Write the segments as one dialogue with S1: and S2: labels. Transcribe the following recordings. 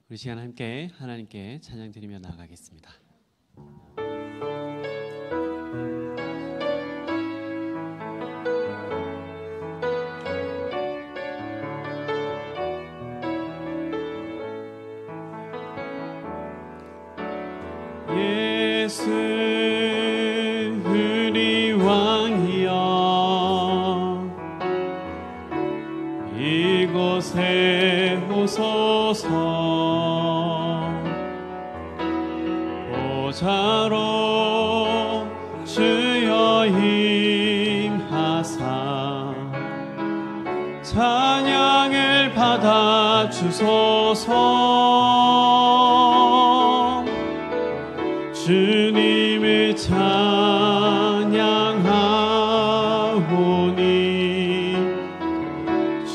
S1: 우리 시간 함께 하나님께 찬양 드리며 나아가겠습니다. 예수 우리 왕이여, 이곳에 오소서. 보좌로 주여 임하사 찬양을 받아 주소서. 주님을 찬양하오니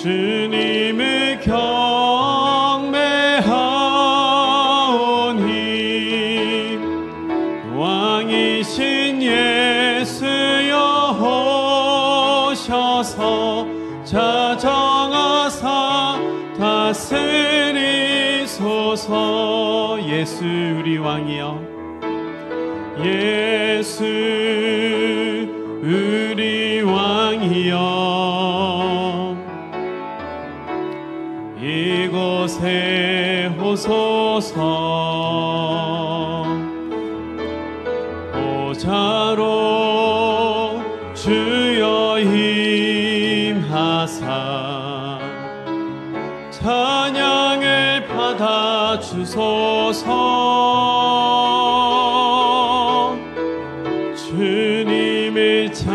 S1: 주님을 경배하오니 왕이신 예수여 오셔서 자정하사 다스리소서. 예수 우리 왕이여, 예수 우리 왕이여, 이곳에 오소서. 보좌로 주여 임하사 찬양을 받아 주소서. 주님을 찬양하오니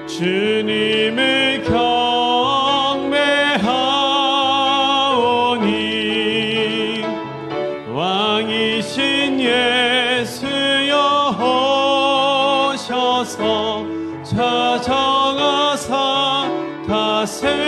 S1: 주님을 경배하오니 왕이신 예수여 오셔서 자정하사 다스리소서.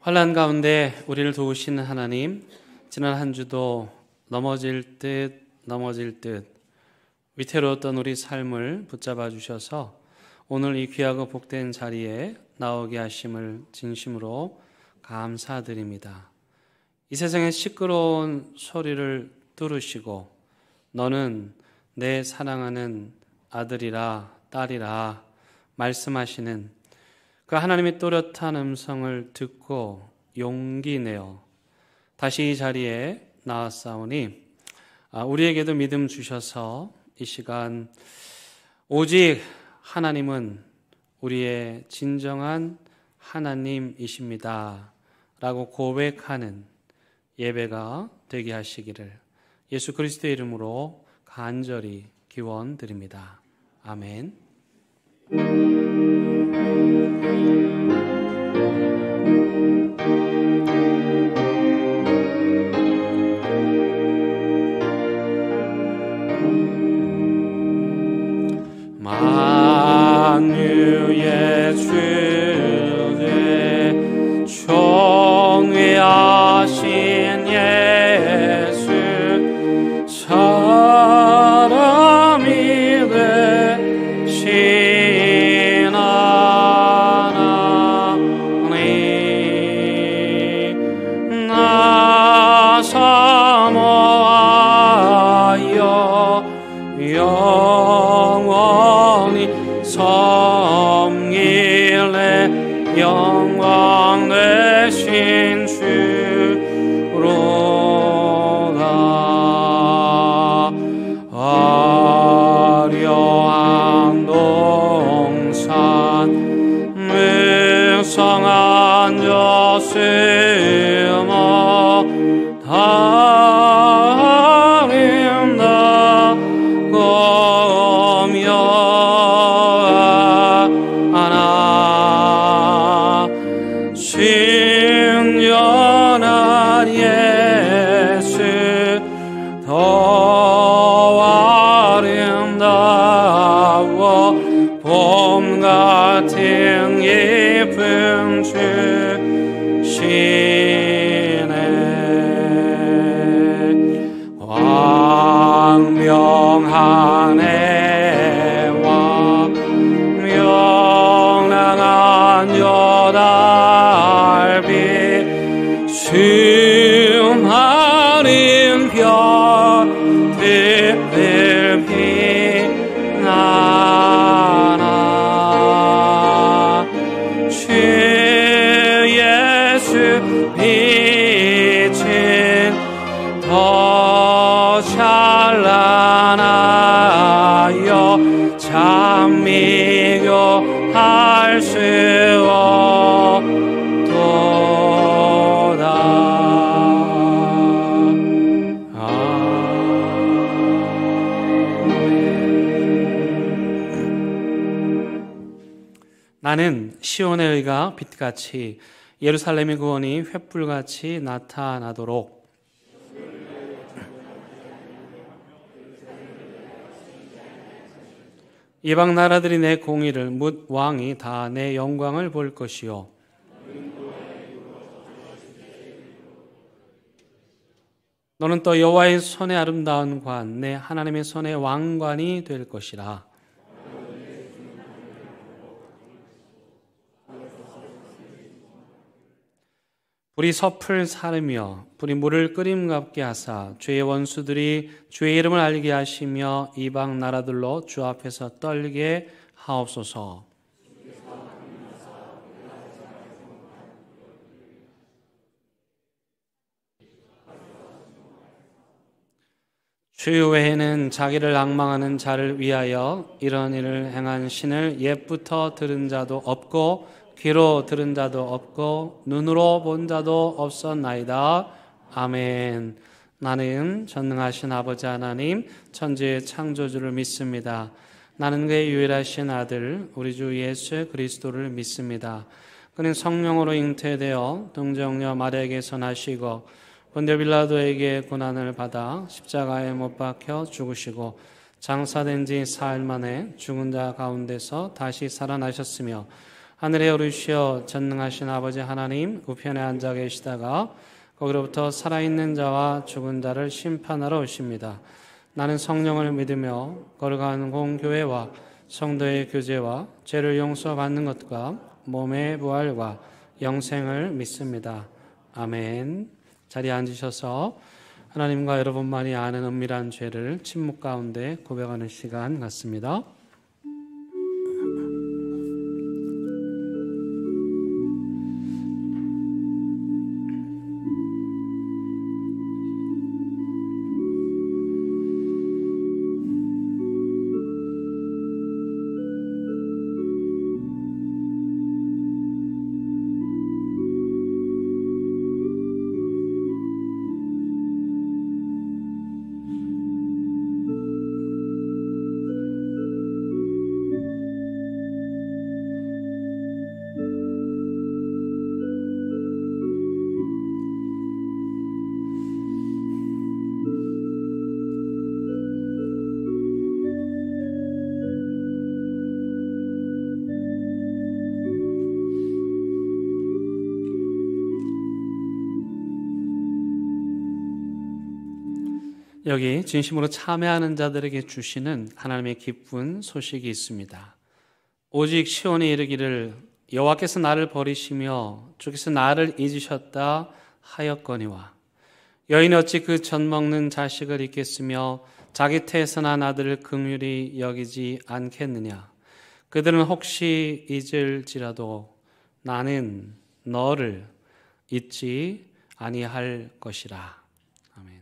S2: 환난 가운데 우리를 도우시는 하나님, 지난 한 주도 넘어질 듯 위태로웠던 우리 삶을 붙잡아 주셔서 오늘 이 귀하고 복된 자리에 나오게 하심을 진심으로 감사드립니다. 이 세상의 시끄러운 소리를 뚫으시고 너는 내 사랑하는 아들이라 딸이라 말씀하시는 그 하나님의 또렷한 음성을 듣고 용기 내어 다시 이 자리에 나왔사오니 우리에게도 믿음 주셔서 이 시간 오직 하나님은 우리의 진정한 하나님이십니다 라고 고백하는 예배가 되게 하시기를 예수 그리스도의 이름으로 간절히 기원드립니다. 아멘.
S3: 만유의 주제 총회하신 예수 사람이 되신 하나님 나 사모하여 영원히 섬길래 영광 되신 주로다. 화려한 동산 무성한 저승어 아름답고 오묘하나 순전한 예수 더 아름다워 봄 같은 예쁜 주시네. 광명한 해와 명랑한 여달빛 수많은 별들을 빛나나 주 예수 빛은 더 찬란하여 참미교할 수 없도다.
S2: 나는 시온의 의가 빛같이 예루살렘의 구원이 횃불같이 나타나도록 이방 나라들이 내 공의를 묻 왕이 다 내 영광을 볼 것이요 너는 또 여호와의 손의 아름다운 관 내 하나님의 손의 왕관이 될 것이라. 불이 섭을 사르며 불이 물을 끓임갑게 하사 주의 원수들이 주의 이름을 알게 하시며 이방 나라들로 주 앞에서 떨게 하옵소서. 주 외에는 자기를 앙망하는 자를 위하여 이런 일을 행한 신을 옛부터 들은 자도 없고 귀로 들은 자도 없고 눈으로 본 자도 없었나이다. 아멘. 나는 전능하신 아버지 하나님 천지의 창조주를 믿습니다. 나는 그의 유일하신 아들 우리 주 예수 그리스도를 믿습니다. 그는 성령으로 잉태되어 동정녀 마리아에게서 나시고 본디오 빌라도에게 고난을 받아 십자가에 못 박혀 죽으시고 장사된 지 사흘 만에 죽은 자 가운데서 다시 살아나셨으며 하늘에 오르시어 전능하신 아버지 하나님 우편에 앉아 계시다가 거기로부터 살아있는 자와 죽은 자를 심판하러 오십니다. 나는 성령을 믿으며 거룩한 공교회와 성도의 교제와 죄를 용서받는 것과 몸의 부활과 영생을 믿습니다. 아멘. 자리에 앉으셔서 하나님과 여러분만이 아는 은밀한 죄를 침묵 가운데 고백하는 시간 같습니다. 여기 진심으로 참여하는 자들에게 주시는 하나님의 기쁜 소식이 있습니다. 오직 시온에 이르기를 여호와께서 나를 버리시며 주께서 나를 잊으셨다 하였거니와 여인이 어찌 그 젖 먹는 자식을 잊겠으며 자기 태선한 아들을 긍휼히 여기지 않겠느냐. 그들은 혹시 잊을지라도 나는 너를 잊지 아니할 것이라. 아멘.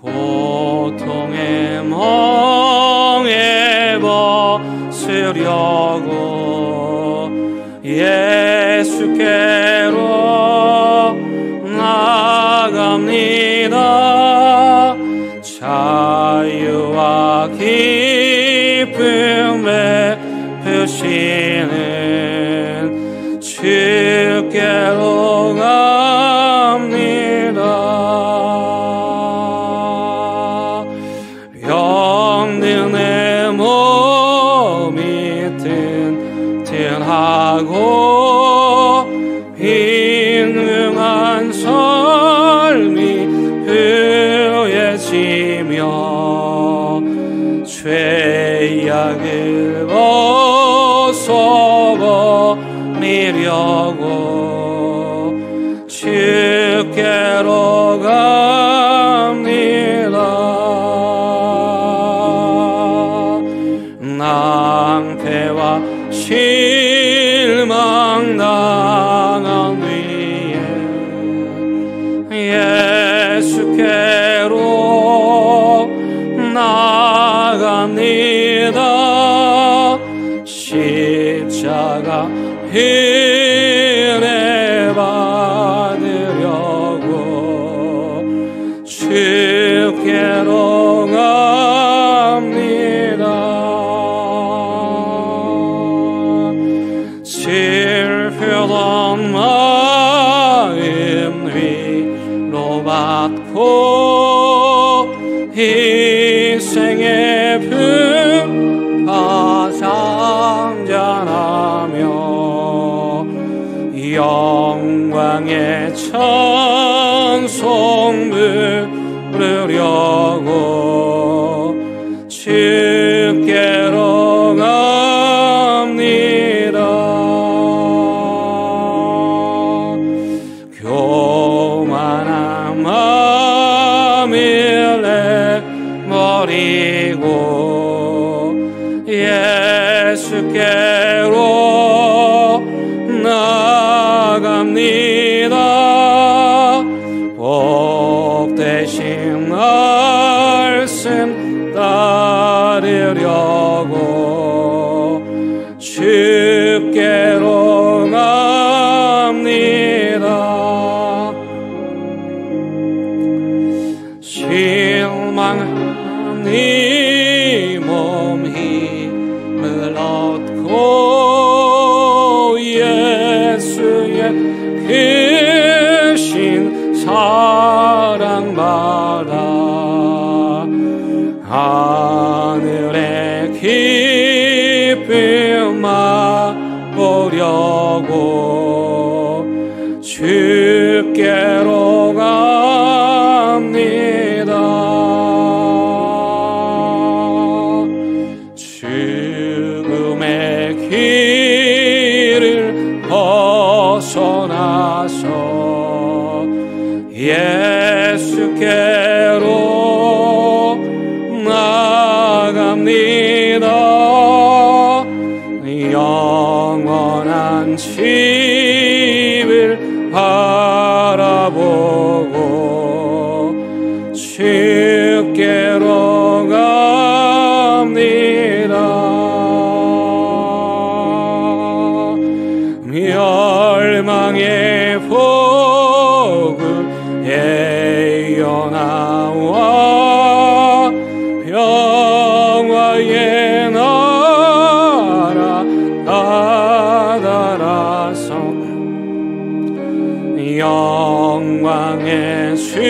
S3: 고통의 멍에 벗으려고 예수께로 나갑니다. 자유와 기쁨 베푸시는 주께로 갑니다. 병든 내 몸이 튼튼하고 빈응한 삶이 후해지며 죄악을 벗어버리려고 주께로 갑니다. 낭패와 실망 당한 뒤에 예수께로 나갑니다. 십자가 은혜 받으려고 주께로 갑니다. 슬프던 마음 위로받고 인생의 풍파 장전하며 영광의 찬송 부르려고 주께로 갑니다. 교만한 마음을 내버리고 예수께로 나갑니다. 복되신 말씀 따르려고 주께로 갑니다. 실망한 이 몸 힘을 얻고 예수의 크신 사랑 받아 하늘의 기쁨 맛보려고 주께로 갑니다. 죽음의 길을 벗어나서 예수께로 나갑니다. 영원한 집을 바라보고 주께로 갑니다. 멸망의 복을 예언하와 평화의 나라 다다라서 영광의 주를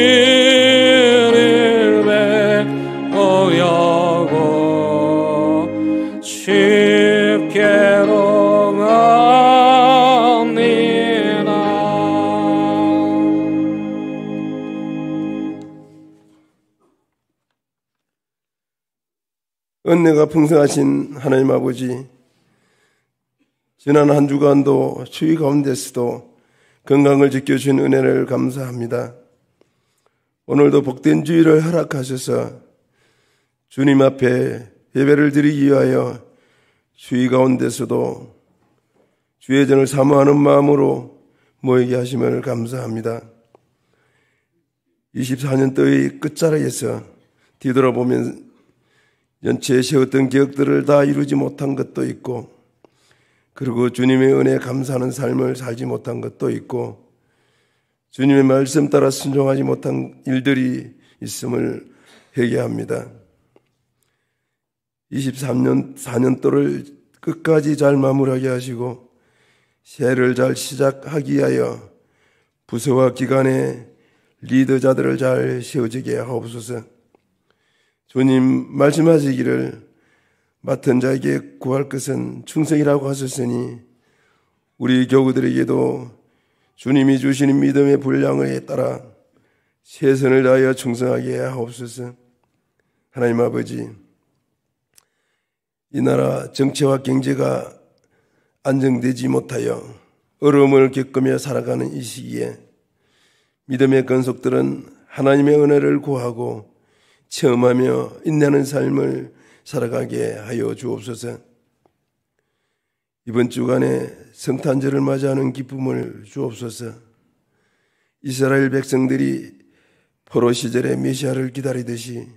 S4: 은혜가 풍성하신 하나님 아버지, 지난 한 주간도 추위 가운데서도 건강을 지켜주신 은혜를 감사합니다. 오늘도 복된 주일을 허락하셔서 주님 앞에 예배를 드리기 위하여 추위 가운데서도 주의 전을 사모하는 마음으로 모이게 하심을 감사합니다. 24년도의 끝자락에서 뒤돌아보면 연초에 세웠던 기억들을 다 이루지 못한 것도 있고, 그리고 주님의 은혜에 감사하는 삶을 살지 못한 것도 있고, 주님의 말씀 따라 순종하지 못한 일들이 있음을 회개합니다. 4년도를 끝까지 잘 마무리하게 하시고 새해를 잘 시작하기 위하여 부서와 기관의 리더자들을 잘 세워지게 하옵소서. 주님 말씀하시기를 맡은 자에게 구할 것은 충성이라고 하셨으니 우리 교우들에게도 주님이 주시는 믿음의 분량에 따라 최선을 다하여 충성하게 하옵소서. 하나님 아버지, 이 나라 정치와 경제가 안정되지 못하여 어려움을 겪으며 살아가는 이 시기에 믿음의 건속들은 하나님의 은혜를 구하고 체험하며 인내하는 삶을 살아가게 하여 주옵소서. 이번 주간에 성탄절을 맞이하는 기쁨을 주옵소서. 이스라엘 백성들이 포로 시절에 메시아를 기다리듯이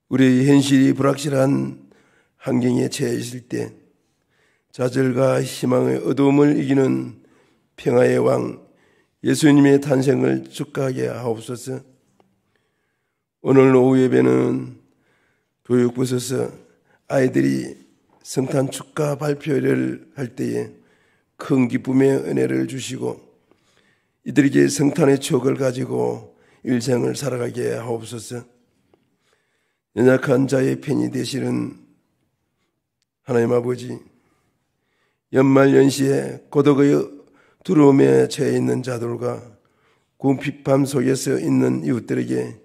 S4: 우리의 현실이 불확실한 환경에 처해 있을 때 좌절과 희망의 어두움을 이기는 평화의 왕 예수님의 탄생을 축하하게 하옵소서. 오늘 오후 예배는 교육부에서 아이들이 성탄 축하 발표를 할 때에 큰 기쁨의 은혜를 주시고 이들에게 성탄의 추억을 가지고 일생을 살아가게 하옵소서. 연약한 자의 편이 되시는 하나님 아버지, 연말연시에 고독의 두려움에 처해 있는 자들과 궁핍함 속에서 있는 이웃들에게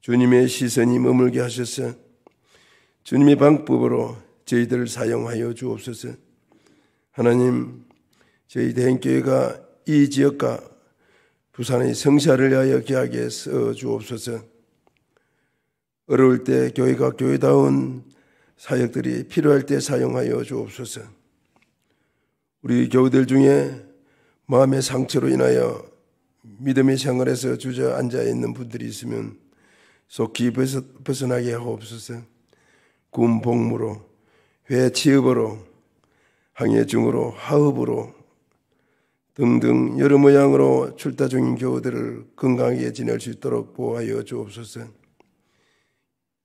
S4: 주님의 시선이 머물게 하셔서 주님의 방법으로 저희들을 사용하여 주옵소서. 하나님, 저희 대행교회가 이 지역과 부산의 성사를 위하여 귀하게 써 주옵소서. 어려울 때 교회가 교회다운 사역들이 필요할 때 사용하여 주옵소서. 우리 교우들 중에 마음의 상처로 인하여 믿음의 생활에서 주저앉아 있는 분들이 있으면 속히 벗어나게 하옵소서. 군 복무로, 회 취업으로, 항해 중으로, 하업으로 등등 여러 모양으로 출타 중인 교우들을 건강하게 지낼 수 있도록 보호하여 주옵소서.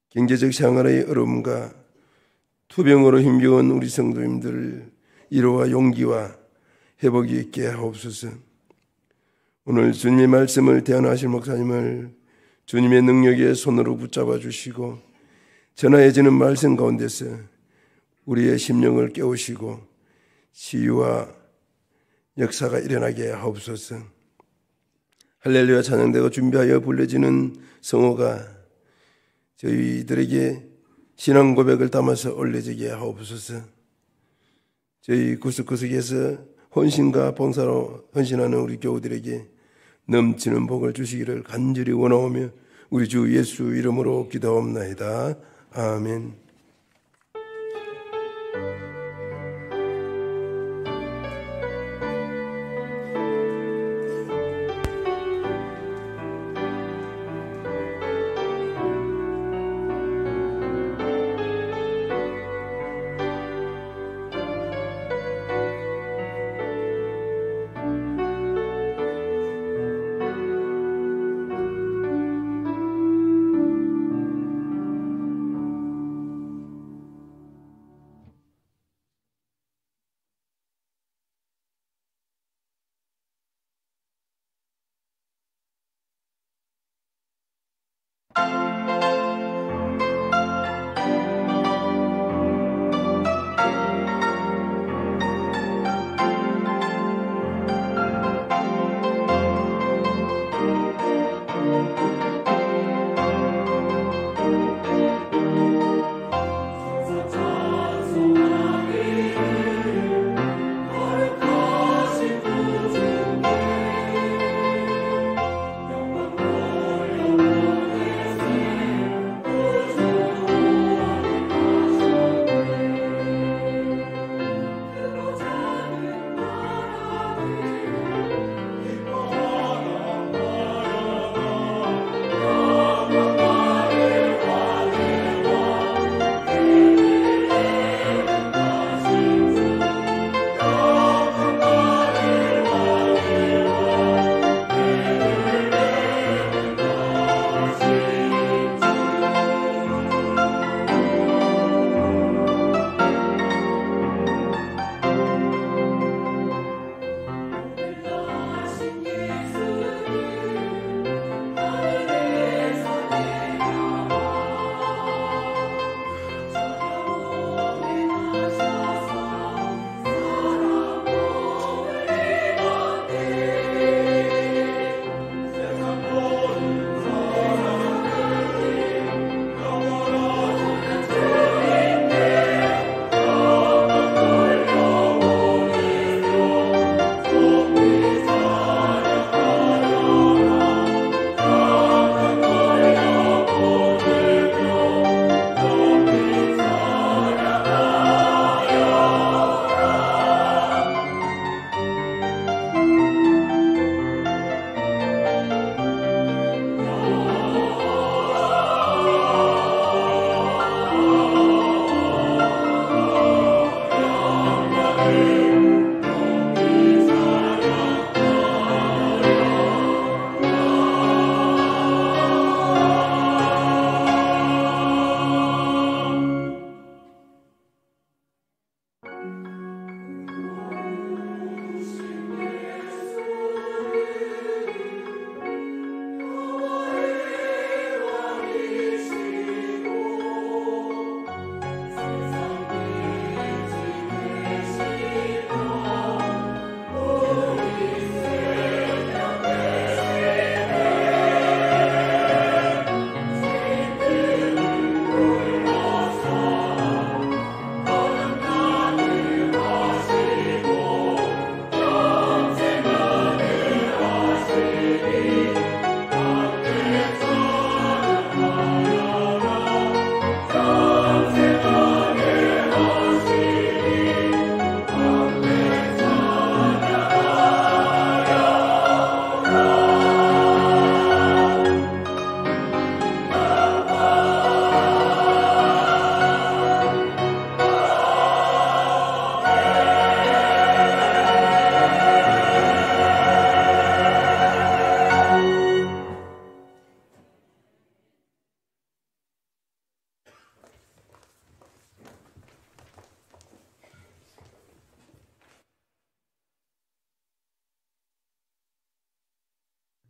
S4: 경제적 생활의 어려움과 투병으로 힘겨운 우리 성도님들 위로와 용기와 회복이 있게 하옵소서. 오늘 주님의 말씀을 대언하실 목사님을 주님의 능력의 손으로 붙잡아 주시고 전하해지는 말씀 가운데서 우리의 심령을 깨우시고 치유와 역사가 일어나게 하옵소서. 할렐루야 찬양대가 준비하여 불려지는 성호가 저희들에게 신앙 고백을 담아서 올려지게 하옵소서. 저희 구석구석에서 헌신과 봉사로 헌신하는 우리 교우들에게 넘치는 복을 주시기를 간절히 원하오며 우리 주 예수 이름으로 기도하옵나이다. 아멘.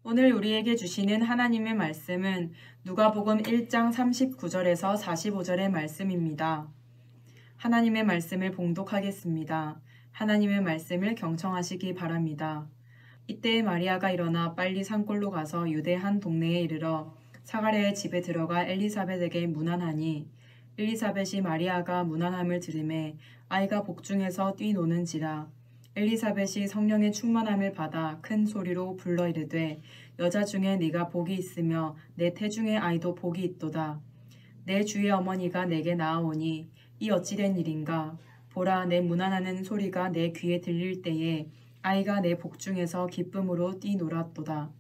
S5: 오늘 우리에게 주시는 하나님의 말씀은 누가복음 1장 39절에서 45절의 말씀입니다. 하나님의 말씀을 봉독하겠습니다. 하나님의 말씀을 경청하시기 바랍니다. 이때 마리아가 일어나 빨리 산골로 가서 유대 한 동네에 이르러 사가랴의 집에 들어가 엘리사벳에게 문안하니 엘리사벳이 마리아가 문안함을 들으매 아이가 복중에서 뛰노는지라. 엘리사벳이 성령의 충만함을 받아 큰 소리로 불러 이르되 여자 중에 네가 복이 있으며 내 태중의 아이도 복이 있도다. 내 주의 어머니가 내게 나아오니 이 어찌된 일인가. 보라, 내 문안하는 소리가 내 귀에 들릴 때에 아이가 내 복중에서 기쁨으로 뛰놀았도다.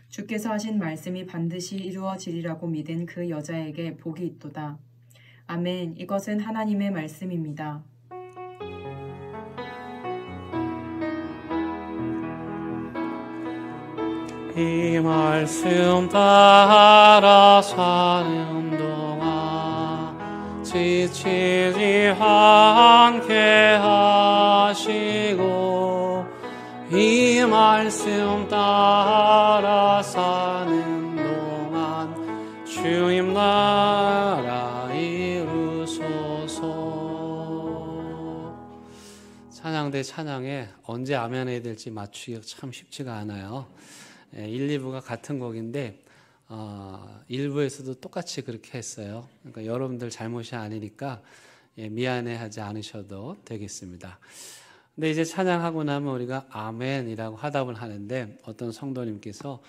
S5: 주께서 하신 말씀이 반드시 이루어지리라고 믿은 그 여자에게 복이 있도다. 아멘. 이것은 하나님의 말씀입니다.
S2: 이 말씀 따라 사는 동안 지치지 않게 하시고 이 말씀 따라 사는 동안 주님 나라 이루소서. 찬양대 찬양에 언제 아멘 해야 될지 맞추기가 참 쉽지가 않아요. 1, 2부가 같은 곡인데 1부에서도 똑같이 그렇게 했어요. 그러니까 여러분들 잘못이 아니니까 미안해하지 않으셔도 되겠습니다. 근데 이제 찬양하고 나면 우리가 아멘이라고 화답을 하는데 어떤 성도님께서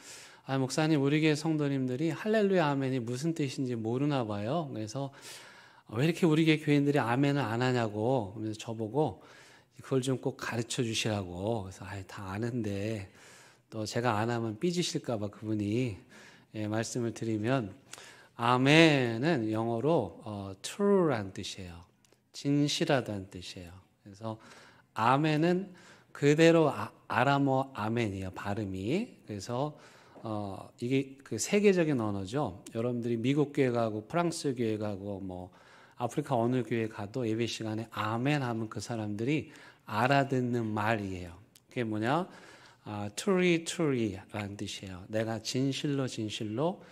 S2: 목사님, 우리 교회 성도님들이 할렐루야 아멘이 무슨 뜻인지 모르나 봐요. 그래서 왜 이렇게 우리 교회 교인들이 아멘을 안 하냐고. 그래서 저보고 그걸 좀 꼭 가르쳐 주시라고. 그래서 다 아는데 또 제가 안 하면 삐지실까 봐 그분이 말씀을 드리면, 아멘은 영어로 true라는 뜻이에요. 진실하다는 뜻이에요. 그래서 아멘은 그대로 아람어 아멘이에요, 발음이. 그래서 이게 그 세계적인 언어죠. 여러분들이 미국 교회 가고 프랑스 교회 가고 뭐 아프리카 어느 교회 가도 예배 시간에 아멘 하면 그 사람들이 알아듣는 말이에요. 그게 뭐냐? truly, truly 라는 뜻이에요. 내가 진실로 진실로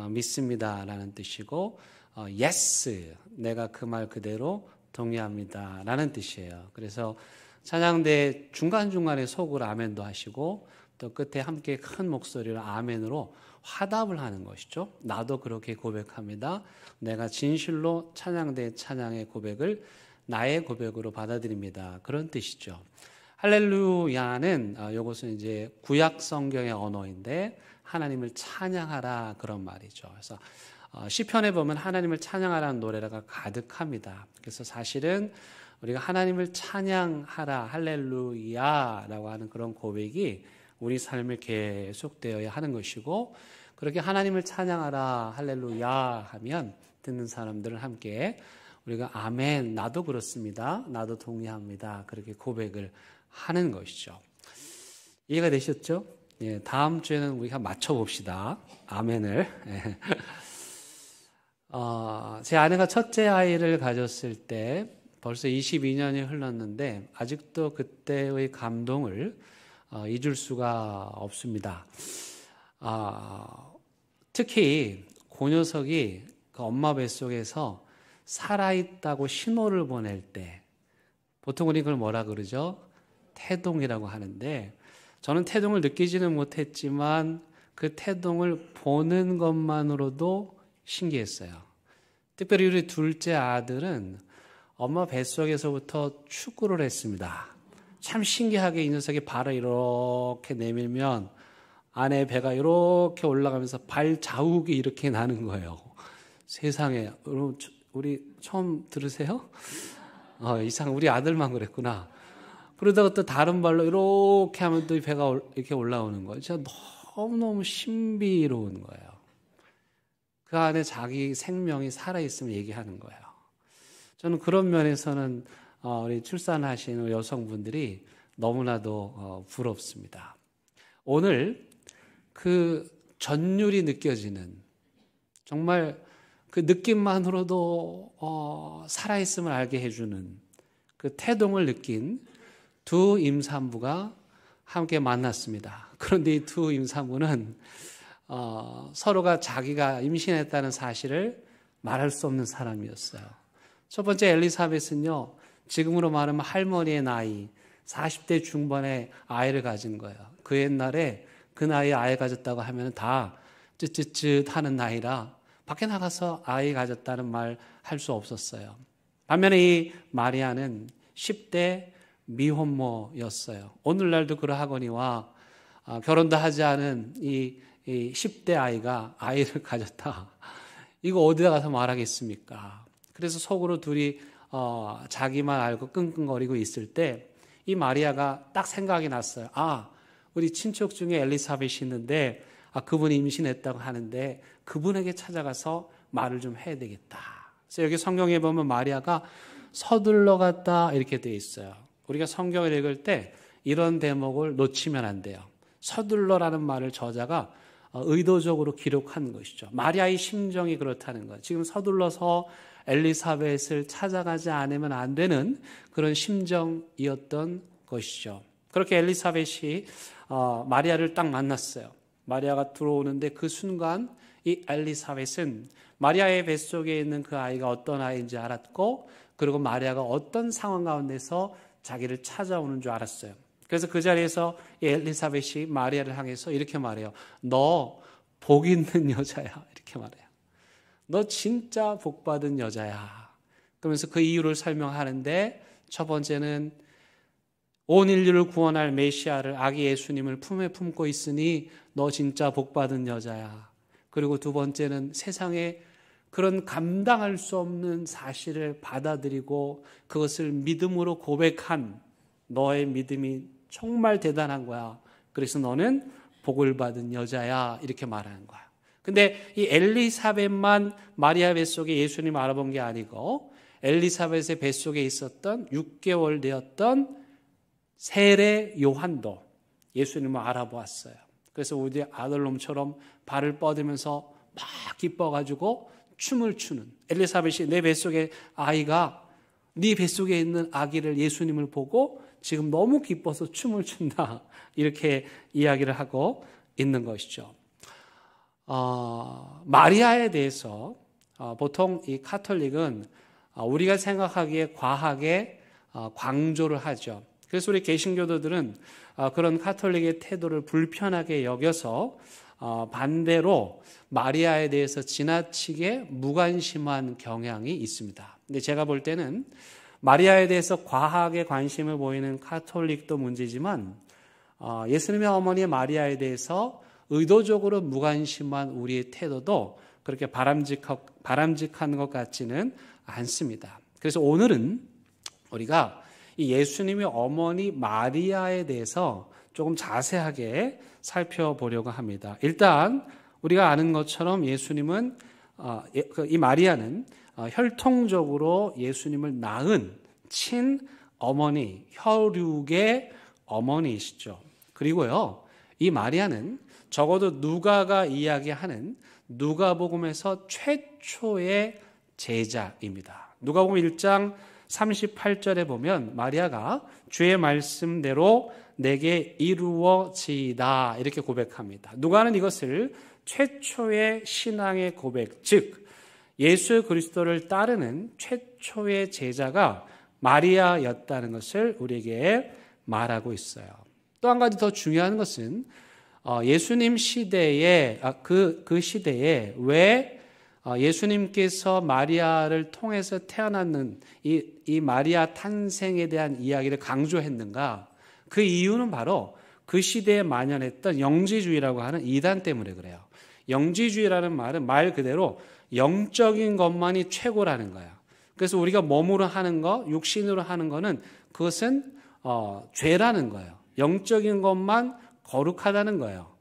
S2: 믿습니다 라는 뜻이고, yes, 내가 그 말 그대로 동의합니다 라는 뜻이에요. 그래서 찬양대 중간중간에 속으로 아멘도 하시고 또 끝에 함께 큰 목소리로 아멘으로 화답을 하는 것이죠. 나도 그렇게 고백합니다. 내가 진실로 찬양대 찬양의 고백을 나의 고백으로 받아들입니다. 그런 뜻이죠. 할렐루야는 이것은 이제 구약 성경의 언어인데 하나님을 찬양하라 그런 말이죠. 그래서 시편에 보면 하나님을 찬양하라는 노래가 가득합니다. 그래서 사실은 우리가 하나님을 찬양하라 할렐루야라고 하는 그런 고백이 우리 삶에 계속되어야 하는 것이고, 그렇게 하나님을 찬양하라 할렐루야 하면 듣는 사람들은 함께 우리가 아멘, 나도 그렇습니다, 나도 동의합니다, 그렇게 고백을 하는 것이죠. 이해가 되셨죠? 예, 다음 주에는 우리가 맞춰봅시다. 아멘을. 제 아내가 첫째 아이를 가졌을 때 벌써 22년이 흘렀는데 아직도 그때의 감동을 잊을 수가 없습니다. 특히 그 녀석이 그 엄마 뱃속에서 살아있다고 신호를 보낼 때, 보통 우리 그걸 뭐라 그러죠? 태동이라고 하는데, 저는 태동을 느끼지는 못했지만 그 태동을 보는 것만으로도 신기했어요. 특별히 우리 둘째 아들은 엄마 뱃속에서부터 축구를 했습니다. 참 신기하게 이 녀석이 발을 이렇게 내밀면 아내 배가 이렇게 올라가면서 발 자국이 이렇게 나는 거예요. 세상에, 여러분 우리 처음 들으세요? 이상 우리 아들만 그랬구나. 그러다가 또 다른 발로 이렇게 하면 또 배가 이렇게 올라오는 거예요. 진짜 너무너무 신비로운 거예요. 그 안에 자기 생명이 살아있음을 얘기하는 거예요. 저는 그런 면에서는 우리 출산하시는 여성분들이 너무나도 부럽습니다. 오늘 그 전율이 느껴지는, 정말 그 느낌만으로도 살아있음을 알게 해주는 그 태동을 느낀 두 임산부가 함께 만났습니다. 그런데 이 두 임산부는 서로가 자기가 임신했다는 사실을 말할 수 없는 사람이었어요. 첫 번째 엘리사벳은요, 지금으로 말하면 할머니의 나이, 40대 중반에 아이를 가진 거예요. 그 옛날에 그 나이에 아이 가졌다고 하면 다 쯧쯧쯧 하는 나이라 밖에 나가서 아이 가졌다는 말 할 수 없었어요. 반면에 이 마리아는 10대 미혼모였어요. 오늘날도 그러하거니와 결혼도 하지 않은 이 10대 아이가 아이를 가졌다. 이거 어디다 가서 말하겠습니까? 그래서 속으로 둘이 자기만 알고 끙끙거리고 있을 때 이 마리아가 딱 생각이 났어요. 우리 친척 중에 엘리사벳이 있는데 그분이 임신했다고 하는데 그분에게 찾아가서 말을 좀 해야 되겠다. 그래서 여기 성경에 보면 마리아가 서둘러 갔다 이렇게 돼 있어요. 우리가 성경을 읽을 때 이런 대목을 놓치면 안 돼요. 서둘러라는 말을 저자가 의도적으로 기록한 것이죠. 마리아의 심정이 그렇다는 거예요. 지금 서둘러서 엘리사벳을 찾아가지 않으면 안 되는 그런 심정이었던 것이죠. 그렇게 엘리사벳이 마리아를 딱 만났어요. 마리아가 들어오는데 그 순간 이 엘리사벳은 마리아의 뱃속에 있는 그 아이가 어떤 아이인지 알았고, 그리고 마리아가 어떤 상황 가운데서 자기를 찾아오는 줄 알았어요. 그래서 그 자리에서 이 엘리사벳이 마리아를 향해서 이렇게 말해요. 너 복 있는 여자야. 이렇게 말해요. 너 진짜 복 받은 여자야. 그러면서 그 이유를 설명하는데, 첫 번째는 온 인류를 구원할 메시아를, 아기 예수님을 품에 품고 있으니 너 진짜 복 받은 여자야. 그리고 두 번째는 세상에 그런 감당할 수 없는 사실을 받아들이고 그것을 믿음으로 고백한 너의 믿음이 정말 대단한 거야. 그래서 너는 복을 받은 여자야. 이렇게 말하는 거야. 근데 이 엘리사벳만 마리아 뱃속에 예수님 알아본 게 아니고 엘리사벳의 뱃속에 있었던 6개월 되었던 세례 요한도 예수님을 알아보았어요. 그래서 우리 아들놈처럼 발을 뻗으면서 막 기뻐가지고 춤을 추는, 엘리사벳이 내 뱃속에 아이가, 네 뱃속에 있는 아기를 예수님을 보고 지금 너무 기뻐서 춤을 춘다. 이렇게 이야기를 하고 있는 것이죠. 마리아에 대해서 보통 이 카톨릭은 우리가 생각하기에 과하게 강조를 하죠. 그래서 우리 개신교도들은 그런 카톨릭의 태도를 불편하게 여겨서 반대로 마리아에 대해서 지나치게 무관심한 경향이 있습니다. 근데 제가 볼 때는 마리아에 대해서 과하게 관심을 보이는 카톨릭도 문제지만 예수님의 어머니 마리아에 대해서 의도적으로 무관심한 우리의 태도도 그렇게 바람직한 것 같지는 않습니다. 그래서 오늘은 우리가 이 예수님의 어머니 마리아에 대해서 조금 자세하게 살펴보려고 합니다. 일단 우리가 아는 것처럼 예수님은, 이 마리아는 혈통적으로 예수님을 낳은 친어머니, 혈육의 어머니이시죠. 그리고요, 이 마리아는 적어도 누가가 이야기하는 누가복음에서 최초의 제자입니다. 누가복음 1장 38절에 보면 마리아가 주의 말씀대로 내게 이루어지이다 이렇게 고백합니다. 누가는 이것을 최초의 신앙의 고백, 즉 예수 그리스도를 따르는 최초의 제자가 마리아였다는 것을 우리에게 말하고 있어요. 또 한 가지 더 중요한 것은 예수님 시대에 그 시대에 왜 예수님께서 마리아를 통해서 태어났는 이 마리아 탄생에 대한 이야기를 강조했는가? 그 이유는 바로 그 시대에 만연했던 영지주의라고 하는 이단 때문에 그래요. 영지주의라는 말은 말 그대로 영적인 것만이 최고라는 거예요. 그래서 우리가 몸으로 하는 거, 육신으로 하는 거는 그것은 죄라는 거예요. 영적인 것만 거룩하다는 거예요.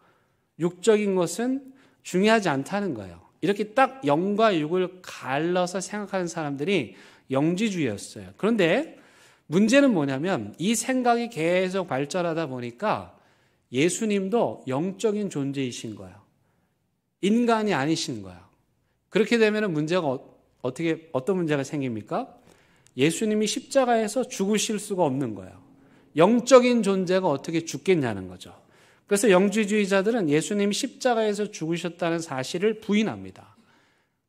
S2: 육적인 것은 중요하지 않다는 거예요. 이렇게 딱 영과 육을 갈라서 생각하는 사람들이 영지주의였어요. 그런데 문제는 뭐냐면 이 생각이 계속 발전하다 보니까 예수님도 영적인 존재이신 거예요. 인간이 아니신 거예요. 그렇게 되면 문제가 어떤 문제가 생깁니까? 예수님이 십자가에서 죽으실 수가 없는 거예요. 영적인 존재가 어떻게 죽겠냐는 거죠. 그래서 영지주의자들은 예수님이 십자가에서 죽으셨다는 사실을 부인합니다.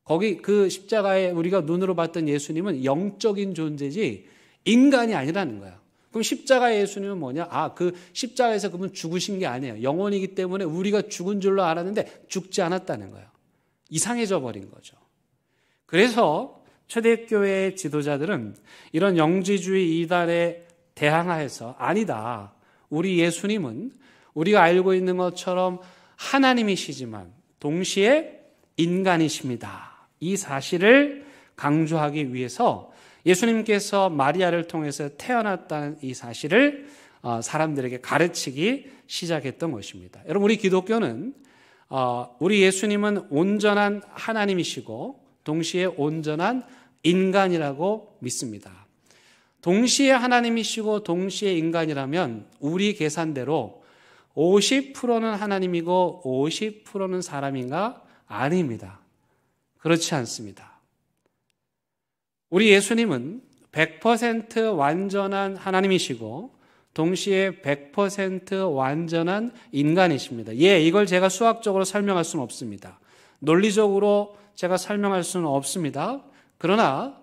S2: 거기 그 십자가에 우리가 눈으로 봤던 예수님은 영적인 존재지 인간이 아니라는 거예요. 그럼 십자가의 예수님은 뭐냐? 그 십자가에서 그분 죽으신 게 아니에요. 영혼이기 때문에 우리가 죽은 줄로 알았는데 죽지 않았다는 거예요. 이상해져 버린 거죠. 그래서 초대교회의 지도자들은 이런 영지주의 이단에 대항하여서 아니다. 우리 예수님은 우리가 알고 있는 것처럼 하나님이시지만 동시에 인간이십니다. 이 사실을 강조하기 위해서 예수님께서 마리아를 통해서 태어났다는 이 사실을 사람들에게 가르치기 시작했던 것입니다. 여러분, 우리 기독교는 우리 예수님은 온전한 하나님이시고 동시에 온전한 인간이라고 믿습니다. 동시에 하나님이시고 동시에 인간이라면 우리 계산대로 50%는 하나님이고 50%는 사람인가? 아닙니다. 그렇지 않습니다. 우리 예수님은 100% 완전한 하나님이시고 동시에 100% 완전한 인간이십니다. 이걸 제가 수학적으로 설명할 수는 없습니다. 논리적으로 제가 설명할 수는 없습니다. 그러나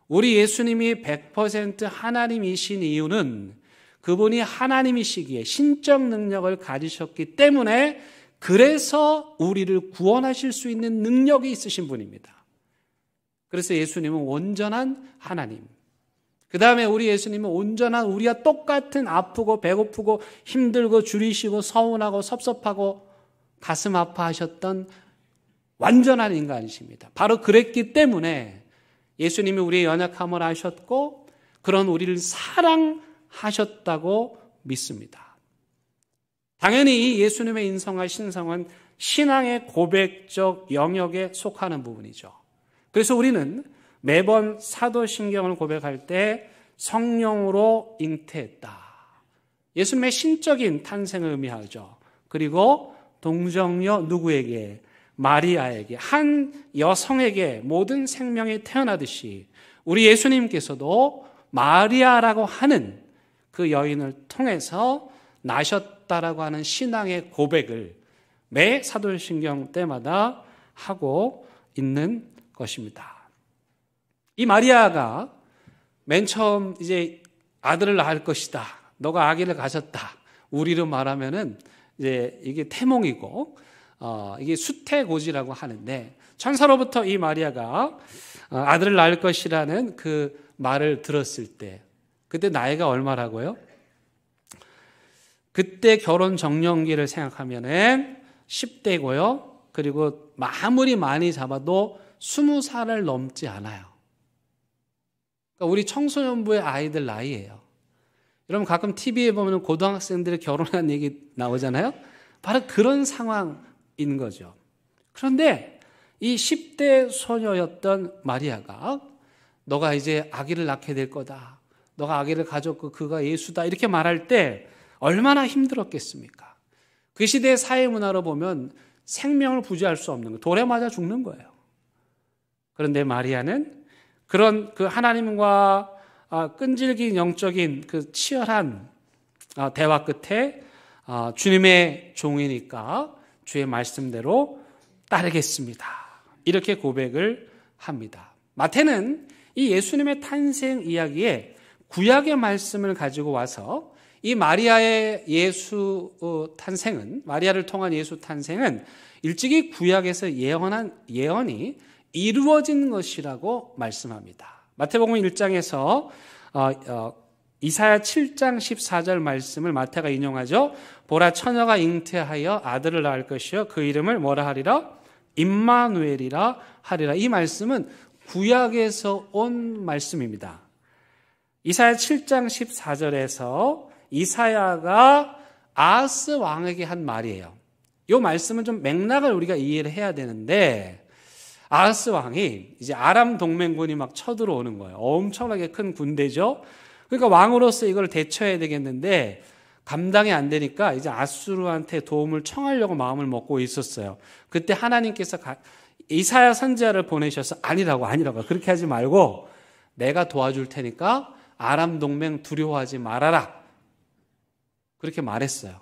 S2: 우리 예수님이 100% 하나님이신 이유는 그분이 하나님이시기에 신적 능력을 가지셨기 때문에 그래서 우리를 구원하실 수 있는 능력이 있으신 분입니다. 그래서 예수님은 온전한 하나님. 그 다음에 우리 예수님은 온전한 우리와 똑같은 아프고 배고프고 힘들고 줄이시고 서운하고 섭섭하고 가슴 아파하셨던 완전한 인간이십니다. 바로 그랬기 때문에 예수님이 우리의 연약함을 아셨고 그런 우리를 사랑하셨다고 믿습니다. 당연히 이 예수님의 인성과 신성은 신앙의 고백적 영역에 속하는 부분이죠. 그래서 우리는 매번 사도신경을 고백할 때 성령으로 잉태했다. 예수님의 신적인 탄생을 의미하죠. 그리고 동정녀 누구에게? 마리아에게, 한 여성에게 모든 생명이 태어나듯이 우리 예수님께서도 마리아라고 하는 그 여인을 통해서 나셨다라고 하는 신앙의 고백을 매 사도신경 때마다 하고 있는 것입니다. 이 마리아가 맨 처음 이제 아들을 낳을 것이다. 너가 아기를 가졌다. 우리로 말하면은 이제 이게 태몽이고 이게 수태고지라고 하는데 천사로부터 이 마리아가 아들을 낳을 것이라는 그 말을 들었을 때 그때 나이가 얼마라고요? 그때 결혼 정년기를 생각하면은 10대고요. 그리고 아무리 많이 잡아도 20살을 넘지 않아요. 그러니까 우리 청소년부의 아이들 나이예요. 여러분 가끔 TV에 보면 고등학생들이 결혼한 얘기 나오잖아요. 바로 그런 상황인 거죠. 그런데 이 10대 소녀였던 마리아가 너가 이제 아기를 낳게 될 거다. 너가 아기를 가졌고 그가 예수다. 이렇게 말할 때 얼마나 힘들었겠습니까? 그 시대의 사회 문화로 보면 생명을 부지할 수 없는 거예요. 돌에 맞아 죽는 거예요. 그런데 마리아는 그런 그 하나님과 끈질긴 영적인 그 치열한 대화 끝에 주님의 종이니까 주의 말씀대로 따르겠습니다. 이렇게 고백을 합니다. 마태는 이 예수님의 탄생 이야기에 구약의 말씀을 가지고 와서 이 마리아의 예수 탄생은, 마리아를 통한 예수 탄생은 일찍이 구약에서 예언한 예언이 이루어진 것이라고 말씀합니다. 마태복음 1장에서 이사야 7장 14절 말씀을 마태가 인용하죠. 보라 처녀가 잉태하여 아들을 낳을 것이요 그 이름을 뭐라 하리라? 임마누엘이라 하리라. 이 말씀은 구약에서 온 말씀입니다. 이사야 7장 14절에서 이사야가 아하스 왕에게 한 말이에요. 이 말씀은 좀 맥락을 우리가 이해를 해야 되는데 아하스 왕이 이제 아람 동맹군이 막 쳐들어오는 거예요. 엄청나게 큰 군대죠. 그러니까 왕으로서 이걸 대처해야 되겠는데 감당이 안 되니까 이제 아수르한테 도움을 청하려고 마음을 먹고 있었어요. 그때 하나님께서 이사야 선지자를 보내셔서 아니라고 그렇게 하지 말고 내가 도와줄 테니까 아람 동맹 두려워하지 말아라. 그렇게 말했어요.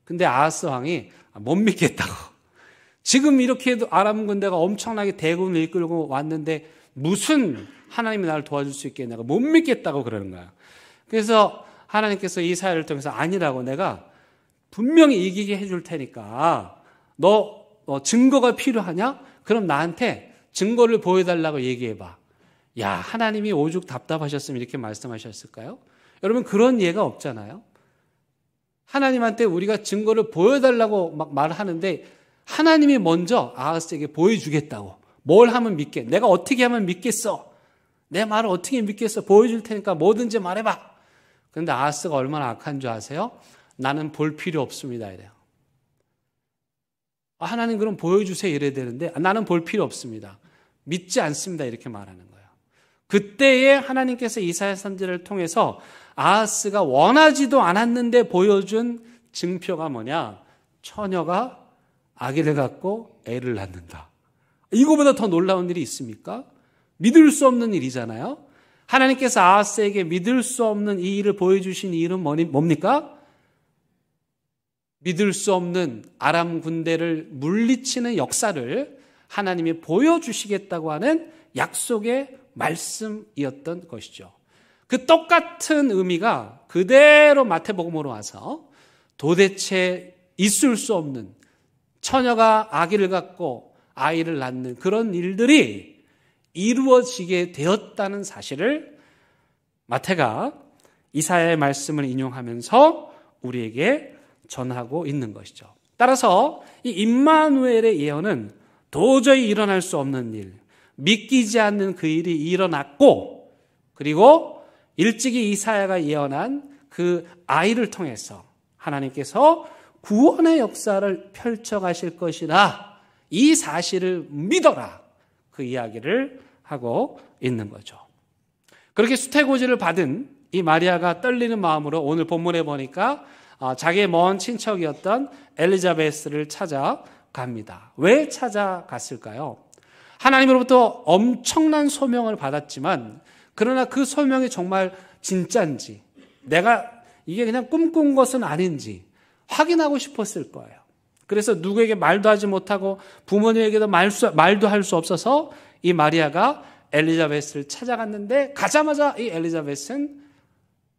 S2: 근데 아하스 왕이 못 믿겠다고. 지금 이렇게 해도 아람 군대가 엄청나게 대군을 이끌고 왔는데 무슨 하나님이 나를 도와줄 수 있겠냐. 못 믿겠다고 그러는 거야. 그래서 하나님께서 이사야를 통해서 아니라고, 내가 분명히 이기게 해줄 테니까 너 증거가 필요하냐? 그럼 나한테 증거를 보여달라고 얘기해봐. 야, 하나님이 오죽 답답하셨으면 이렇게 말씀하셨을까요? 여러분, 그런 예가 없잖아요. 하나님한테 우리가 증거를 보여달라고 막 말하는데 하나님이 먼저 아하스에게 보여주겠다고. 뭘 하면 믿게? 내가 어떻게 하면 믿겠어? 내 말을 어떻게 믿겠어? 보여줄 테니까 뭐든지 말해봐. 그런데 아하스가 얼마나 악한 줄 아세요? 나는 볼 필요 없습니다 이래요. 하나님 그럼 보여주세요 이래야 되는데 나는 볼 필요 없습니다. 믿지 않습니다 이렇게 말하는 거예요. 그때에 하나님께서 이사야 선지자를 통해서 아하스가 원하지도 않았는데 보여준 증표가 뭐냐? 처녀가 아기를 갖고 애를 낳는다. 이거보다 더 놀라운 일이 있습니까? 믿을 수 없는 일이잖아요. 하나님께서 아하스에게 믿을 수 없는 이 일을 보여주신 일은 뭡니까? 믿을 수 없는 아람 군대를 물리치는 역사를 하나님이 보여주시겠다고 하는 약속의 말씀이었던 것이죠. 그 똑같은 의미가 그대로 마태복음으로 와서 도대체 있을 수 없는 처녀가 아기를 갖고 아이를 낳는 그런 일들이 이루어지게 되었다는 사실을 마태가 이사야의 말씀을 인용하면서 우리에게 전하고 있는 것이죠. 따라서 이 임마누엘의 예언은 도저히 일어날 수 없는 일, 믿기지 않는 그 일이 일어났고, 그리고 일찍이 이사야가 예언한 그 아이를 통해서 하나님께서 구원의 역사를 펼쳐가실 것이라, 이 사실을 믿어라, 그 이야기를 하고 있는 거죠. 그렇게 수태고지를 받은 이 마리아가 떨리는 마음으로 오늘 본문에 보니까 자기의 먼 친척이었던 엘리자베스를 찾아갑니다. 왜 찾아갔을까요? 하나님으로부터 엄청난 소명을 받았지만, 그러나 그 소명이 정말 진짜인지, 내가 이게 그냥 꿈꾼 것은 아닌지 확인하고 싶었을 거예요. 그래서 누구에게 말도 하지 못하고 부모님에게도 말도 할 수 없어서 이 마리아가 엘리자베스를 찾아갔는데, 가자마자 이 엘리자베스는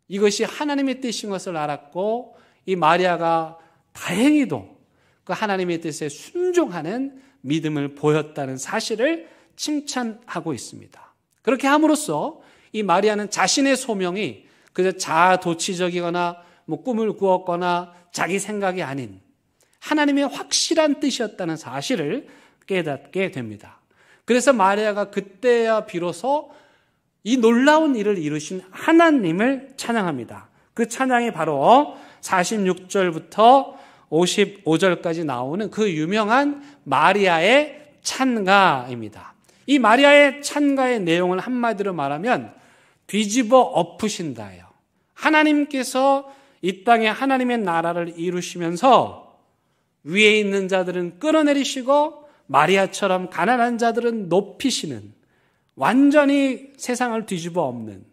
S2: 이것이 하나님의 뜻인 것을 알았고, 이 마리아가 다행히도 그 하나님의 뜻에 순종하는 믿음을 보였다는 사실을 칭찬하고 있습니다. 그렇게 함으로써 이 마리아는 자신의 소명이 그저 자아도취적이거나 꿈을 꾸었거나 자기 생각이 아닌 하나님의 확실한 뜻이었다는 사실을 깨닫게 됩니다. 그래서 마리아가 그때야 비로소 이 놀라운 일을 이루신 하나님을 찬양합니다. 그 찬양이 바로 46절부터 55절까지 나오는 그 유명한 마리아의 찬가입니다. 이 마리아의 찬가의 내용을 한마디로 말하면 뒤집어 엎으신다예요. 하나님께서 이 땅에 하나님의 나라를 이루시면서 위에 있는 자들은 끌어내리시고 마리아처럼 가난한 자들은 높이시는, 완전히 세상을 뒤집어 엎는,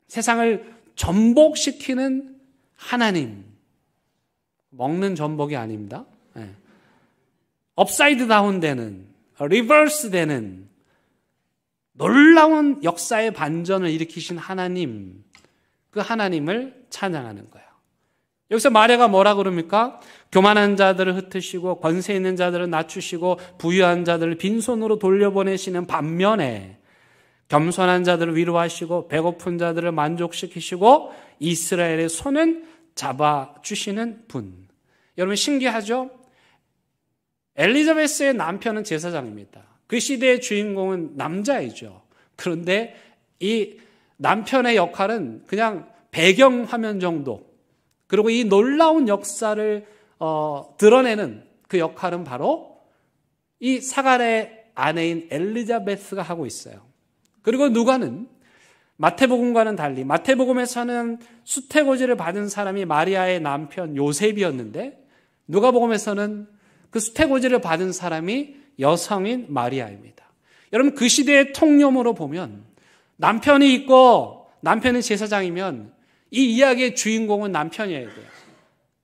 S2: 세상을 전복시키는 하나님. 먹는 전복이 아닙니다. 업사이드 다운 되는, 리버스 되는 놀라운 역사의 반전을 일으키신 하나님, 그 하나님을 찬양하는 거예요. 여기서 마리아가 뭐라 그럽니까? 교만한 자들을 흩으시고 권세 있는 자들을 낮추시고 부유한 자들을 빈손으로 돌려보내시는 반면에 겸손한 자들을 위로하시고 배고픈 자들을 만족시키시고 이스라엘의 손은 잡아주시는 분. 여러분 신기하죠? 엘리자베스의 남편은 제사장입니다. 그 시대의 주인공은 남자이죠. 그런데 이 남편의 역할은 그냥 배경화면 정도, 그리고 이 놀라운 역사를 드러내는 그 역할은 바로 이 사갈의 아내인 엘리자베스가 하고 있어요. 그리고 누가는 마태복음과는 달리, 마태복음에서는 수태고지를 받은 사람이 마리아의 남편 요셉이었는데, 누가복음에서는 그 수태고지를 받은 사람이 여성인 마리아입니다. 여러분 그 시대의 통념으로 보면 남편이 있고 남편이 제사장이면 이 이야기의 주인공은 남편이어야 돼요.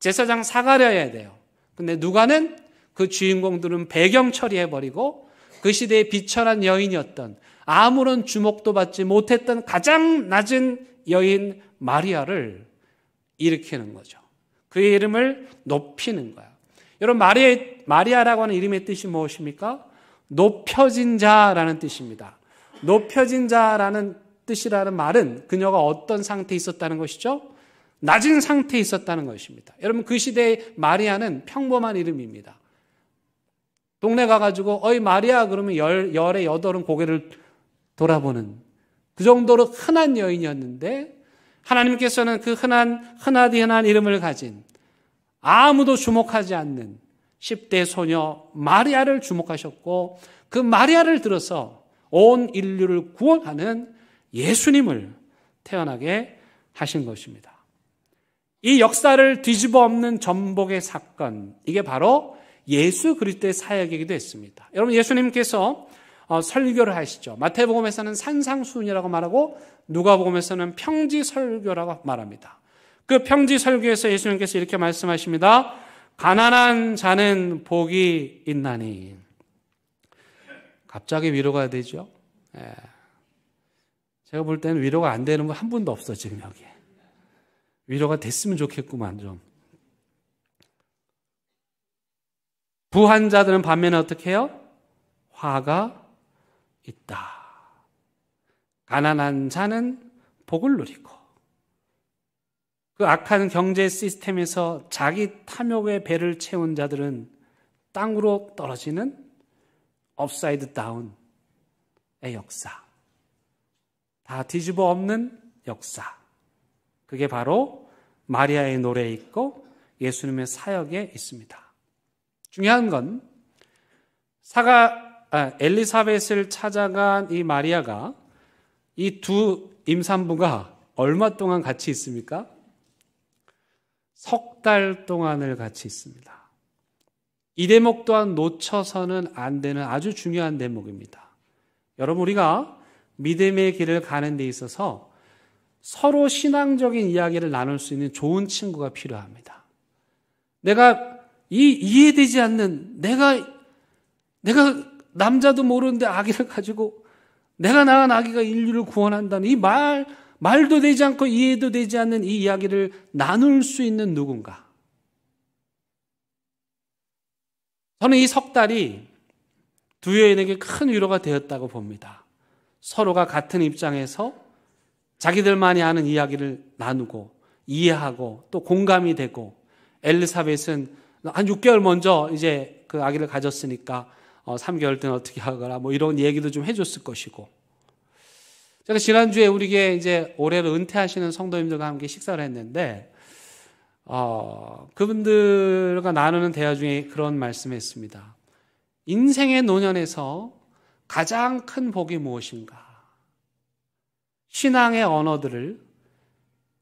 S2: 제사장 사가랴여야 돼요. 근데 누가는 그 주인공들은 배경 처리해버리고 그 시대의 비천한 여인이었던, 아무런 주목도 받지 못했던 가장 낮은 여인 마리아를 일으키는 거죠. 그의 이름을 높이는 거야. 여러분, 마리아라고 하는 이름의 뜻이 무엇입니까? 높여진 자라는 뜻입니다. 높여진 자라는 뜻이라는 말은 그녀가 어떤 상태에 있었다는 것이죠? 낮은 상태에 있었다는 것입니다. 여러분, 그 시대의 마리아는 평범한 이름입니다. 동네 가가지고 어이 마리아 그러면 열의 여덟은 고개를 돌아보는 그 정도로 흔한 여인이었는데, 하나님께서는 그 흔하디 흔한 이름을 가진 아무도 주목하지 않는 10대 소녀 마리아를 주목하셨고, 그 마리아를 들어서 온 인류를 구원하는 예수님을 태어나게 하신 것입니다. 이 역사를 뒤집어 엎는 전복의 사건, 이게 바로 예수 그리스도의 사역이기도 했습니다. 여러분, 예수님께서 설교를 하시죠. 마태복음에서는 산상수훈이라고 말하고 누가복음에서는 평지설교라고 말합니다. 그 평지설교에서 예수님께서 이렇게 말씀하십니다. 가난한 자는 복이 있나니. 갑자기 위로가 되죠. 제가 볼 때는 위로가 안 되는 분 한 분도 없어, 지금 여기. 위로가 됐으면 좋겠구만 좀. 부한 자들은 반면에 어떻게 해요? 화가 있다. 가난한 자는 복을 누리고, 그 악한 경제 시스템에서 자기 탐욕의 배를 채운 자들은 땅으로 떨어지는 업사이드 다운의 역사, 다 뒤집어 엎는 역사, 그게 바로 마리아의 노래에 있고 예수님의 사역에 있습니다. 중요한 건 엘리사벳을 찾아간 이 마리아가, 이 두 임산부가 얼마 동안 같이 있습니까? 석 달 동안을 같이 있습니다. 이 대목 또한 놓쳐서는 안 되는 아주 중요한 대목입니다. 여러분, 우리가 믿음의 길을 가는 데 있어서 서로 신앙적인 이야기를 나눌 수 있는 좋은 친구가 필요합니다. 내가 이해되지 않는, 내가 남자도 모르는데 아기를 가지고 내가 낳은 아기가 인류를 구원한다는 이 말도 되지 않고 이해도 되지 않는 이 이야기를 나눌 수 있는 누군가. 저는 이 석 달이 두 여인에게 큰 위로가 되었다고 봅니다. 서로가 같은 입장에서 자기들만이 아는 이야기를 나누고 이해하고 또 공감이 되고, 엘리사벳은 한 6개월 먼저 이제 그 아기를 가졌으니까 3개월 때는 어떻게 하거라 뭐 이런 얘기도 좀 해줬을 것이고, 제가 지난주에 우리에게 이제 올해로 은퇴하시는 성도님들과 함께 식사를 했는데 그분들과 나누는 대화 중에 그런 말씀을 했습니다. 인생의 노년에서 가장 큰 복이 무엇인가? 신앙의 언어들을,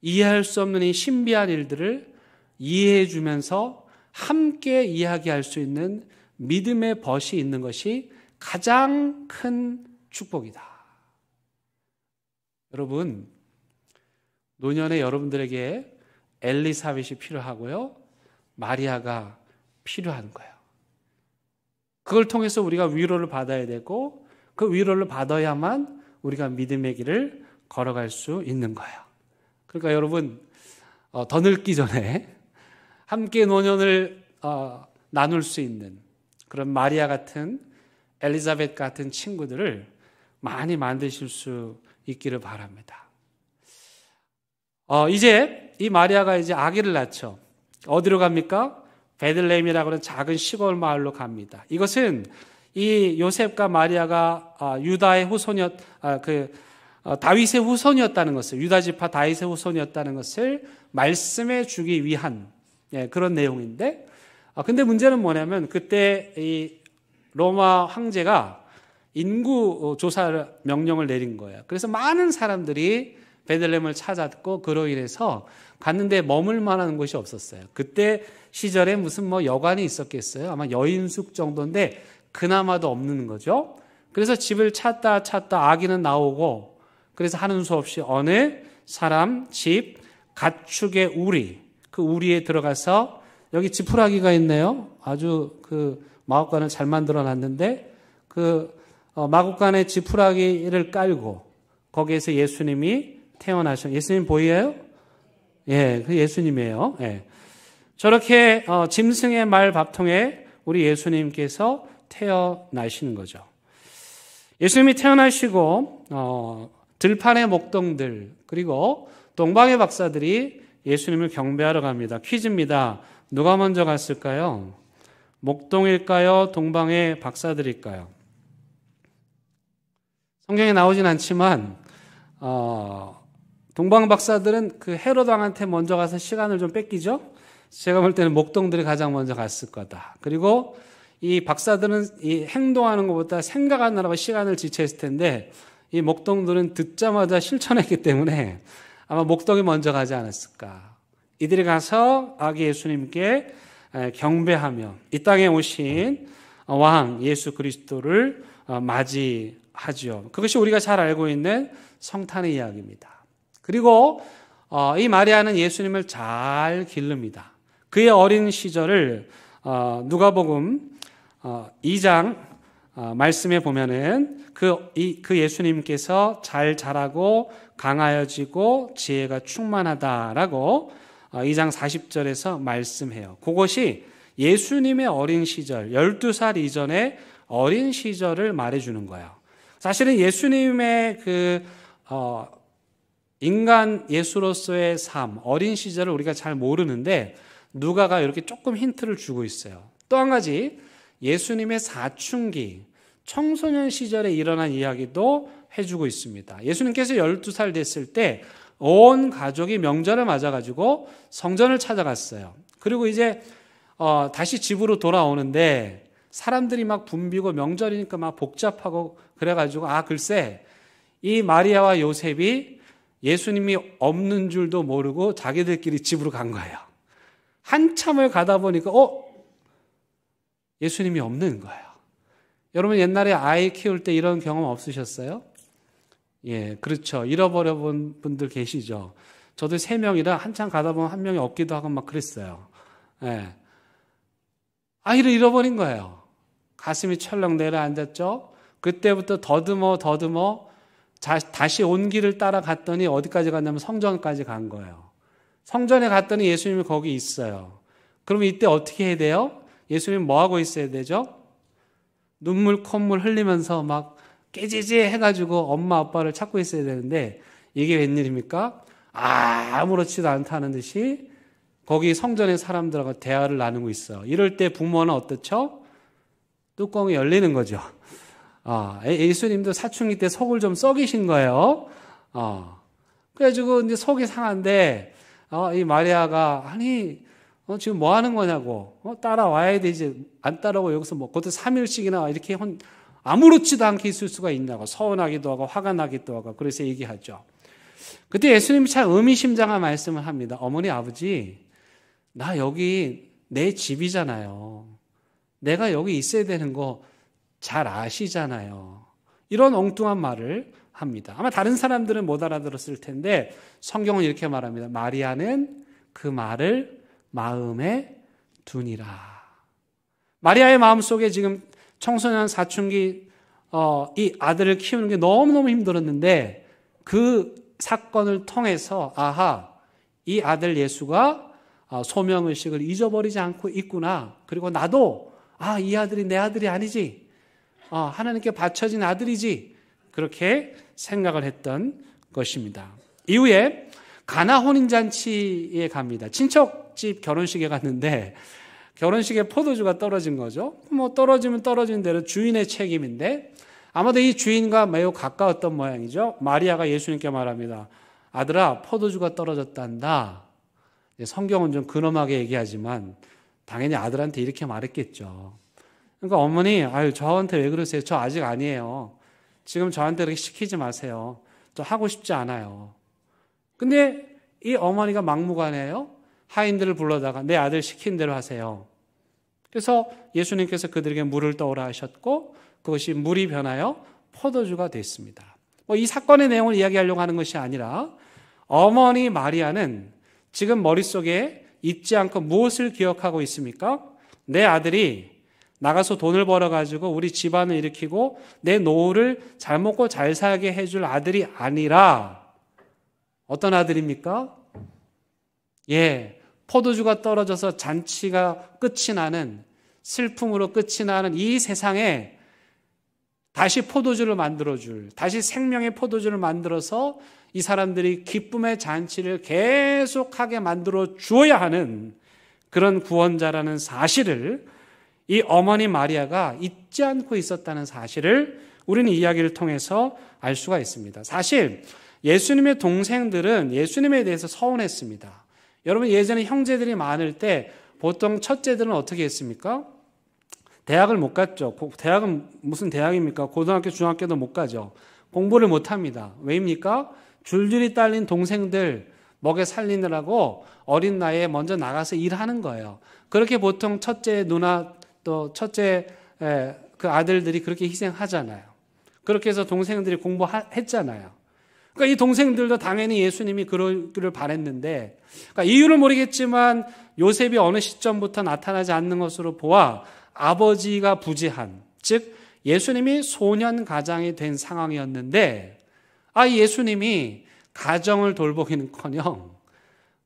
S2: 이해할 수 없는 이 신비한 일들을 이해해 주면서 함께 이야기할 수 있는 믿음의 벗이 있는 것이 가장 큰 축복이다. 여러분, 노년에 여러분들에게 엘리사벳이 필요하고요, 마리아가 필요한 거예요. 그걸 통해서 우리가 위로를 받아야 되고, 그 위로를 받아야만 우리가 믿음의 길을 걸어갈 수 있는 거예요. 그러니까 여러분, 더 늙기 전에 함께 노년을 나눌 수 있는 그런 마리아 같은, 엘리사벳 같은 친구들을 많이 만드실 수 있기를 바랍니다. 이제 이 마리아가 이제 아기를 낳죠. 어디로 갑니까? 베들레헴이라고 하는 작은 시골 마을로 갑니다. 이것은 이 요셉과 마리아가 유다의 다윗의 후손이었다는 것을, 유다 지파 다윗의 후손이었다는 것을 말씀해 주기 위한 그런 내용인데, 근데 문제는 뭐냐면 그때 이 로마 황제가 인구 조사를 명령을 내린 거예요. 그래서 많은 사람들이 베들레헴을 찾았고, 그로 인해서 갔는데 머물 만한 곳이 없었어요. 그때 시절에 무슨 뭐 여관이 있었겠어요? 아마 여인숙 정도인데 그나마도 없는 거죠. 그래서 집을 찾다 아기는 나오고, 그래서 하는 수 없이 어느 사람 집 가축의 우리, 그 우리에 들어가서 여기 지푸라기가 있네요. 아주 그 마구간을 잘 만들어 놨는데 그 마구간에 지푸라기를 깔고 거기에서 예수님이 태어나셔. 예수님 보여요? 예, 그 예수님이에요. 예. 저렇게 짐승의 말 밥통에 우리 예수님께서 태어나시는 거죠. 예수님이 태어나시고 들판의 목동들 그리고 동방의 박사들이 예수님을 경배하러 갑니다. 퀴즈입니다. 누가 먼저 갔을까요? 목동일까요? 동방의 박사들일까요? 성경에 나오진 않지만 동방 박사들은 그 헤롯 왕한테 먼저 가서 시간을 좀 뺏기죠. 제가 볼 때는 목동들이 가장 먼저 갔을 거다. 그리고 이 박사들은 이 행동하는 것보다 생각하느라고 시간을 지체했을 텐데 이 목동들은 듣자마자 실천했기 때문에 아마 목동이 먼저 가지 않았을까. 이들이 가서 아기 예수님께 경배하며 이 땅에 오신 왕 예수 그리스도를 맞이하죠. 그것이 우리가 잘 알고 있는 성탄의 이야기입니다. 그리고 이 마리아는 예수님을 잘 기릅니다. 그의 어린 시절을 누가복음 2장 말씀에 보면은 그 예수님께서 잘 자라고 강하여지고 지혜가 충만하다라고 2장 40절에서 말씀해요. 그것이 예수님의 어린 시절, 12살 이전의 어린 시절을 말해주는 거예요. 사실은 예수님의 인간 예수로서의 삶, 어린 시절을 우리가 잘 모르는데 누가가 이렇게 조금 힌트를 주고 있어요. 또 한 가지 예수님의 사춘기, 청소년 시절에 일어난 이야기도 해주고 있습니다. 예수님께서 12살 됐을 때 온 가족이 명절을 맞아가지고 성전을 찾아갔어요. 그리고 이제 다시 집으로 돌아오는데 사람들이 막 붐비고 명절이니까 막 복잡하고 그래가지고 글쎄 이 마리아와 요셉이 예수님이 없는 줄도 모르고 자기들끼리 집으로 간 거예요. 한참을 가다 보니까 예수님이 없는 거예요. 여러분 옛날에 아이 키울 때 이런 경험 없으셨어요? 예, 그렇죠. 잃어버려 본 분들 계시죠. 저도 3명이라 한참 가다 보면 한 명이 없기도 하고 막 그랬어요. 예. 아이를 잃어버린 거예요. 가슴이 철렁 내려앉았죠. 그때부터 더듬어 다시 온 길을 따라갔더니 어디까지 갔냐면 성전까지 간 거예요. 성전에 갔더니 예수님이 거기 있어요. 그러면 이때 어떻게 해야 돼요? 예수님 뭐 하고 있어야 되죠? 눈물 콧물 흘리면서 막 깨지지 해가지고 엄마 아빠를 찾고 있어야 되는데 이게 웬일입니까? 아무렇지도 않다는 듯이 거기 성전의 사람들하고 대화를 나누고 있어요. 이럴 때 부모는 어떻죠? 뚜껑이 열리는 거죠. 예수님도 사춘기 때 속을 좀 썩이신 거예요. 그래가지고 이제 속이 상한데 이 마리아가 지금 뭐 하는 거냐고 따라와야 되지 안 따라오고 여기서 그것도 3일씩이나 이렇게 아무렇지도 않게 있을 수가 있냐고 서운하기도 하고 화가 나기도 하고 그래서 얘기하죠. 그때 예수님이 참 의미심장한 말씀을 합니다. 어머니 아버지 나 여기 내 집이잖아요. 내가 여기 있어야 되는 거 잘 아시잖아요. 이런 엉뚱한 말을 합니다. 아마 다른 사람들은 못 알아들었을 텐데 성경은 이렇게 말합니다. 마리아는 그 말을 마음에 두니라. 마리아의 마음속에 지금 청소년 사춘기 이 아들을 키우는 게 너무너무 힘들었는데 그 사건을 통해서 이 아들 예수가 소명의식을 잊어버리지 않고 있구나. 그리고 나도 이 아들이 내 아들이 아니지. 하나님께 바쳐진 아들이지. 그렇게 생각을 했던 것입니다. 이후에 가나 혼인잔치에 갑니다. 친척집 결혼식에 갔는데 결혼식에 포도주가 떨어진 거죠. 떨어지면 떨어진 대로 주인의 책임인데 아마도 이 주인과 매우 가까웠던 모양이죠. 마리아가 예수님께 말합니다. 아들아, 포도주가 떨어졌단다. 성경은 좀 근엄하게 얘기하지만 당연히 아들한테 이렇게 말했겠죠. 그러니까 어머니, 저한테 왜 그러세요? 저 아직 아니에요. 지금 저한테 그렇게 시키지 마세요. 저 하고 싶지 않아요. 근데 이 어머니가 막무가내예요. 하인들을 불러다가 내 아들 시킨 대로 하세요. 그래서 예수님께서 그들에게 물을 떠오라 하셨고 그것이 물이 변하여 포도주가 됐습니다. 이 사건의 내용을 이야기하려고 하는 것이 아니라 어머니 마리아는 지금 머릿속에 잊지 않고 무엇을 기억하고 있습니까? 내 아들이 나가서 돈을 벌어가지고 우리 집안을 일으키고 내 노후를 잘 먹고 잘 살게 해줄 아들이 아니라 어떤 아들입니까? 포도주가 떨어져서 잔치가 끝이 나는, 슬픔으로 끝이 나는 이 세상에 다시 포도주를 만들어줄, 다시 생명의 포도주를 만들어서 이 사람들이 기쁨의 잔치를 계속하게 만들어 주어야 하는 그런 구원자라는 사실을 이 어머니 마리아가 잊지 않고 있었다는 사실을 우리는 이 이야기를 통해서 알 수가 있습니다. 사실 예수님의 동생들은 예수님에 대해서 서운했습니다. 여러분, 예전에 형제들이 많을 때 보통 첫째들은 어떻게 했습니까? 대학을 못 갔죠. 대학은 무슨 대학입니까? 고등학교, 중학교도 못 가죠. 공부를 못 합니다. 왜입니까? 줄줄이 딸린 동생들 먹여 살리느라고 어린 나이에 먼저 나가서 일하는 거예요. 그렇게 보통 첫째 누나 또 첫째 그 아들들이 그렇게 희생하잖아요. 그렇게 해서 동생들이 공부했잖아요. 그러니까 이 동생들도 당연히 예수님이 그러기를 바랬는데, 그러니까 이유를 모르겠지만 요셉이 어느 시점부터 나타나지 않는 것으로 보아 아버지가 부재한, 즉 예수님이 소년 가장이 된 상황이었는데, 이 예수님이 가정을 돌보기는커녕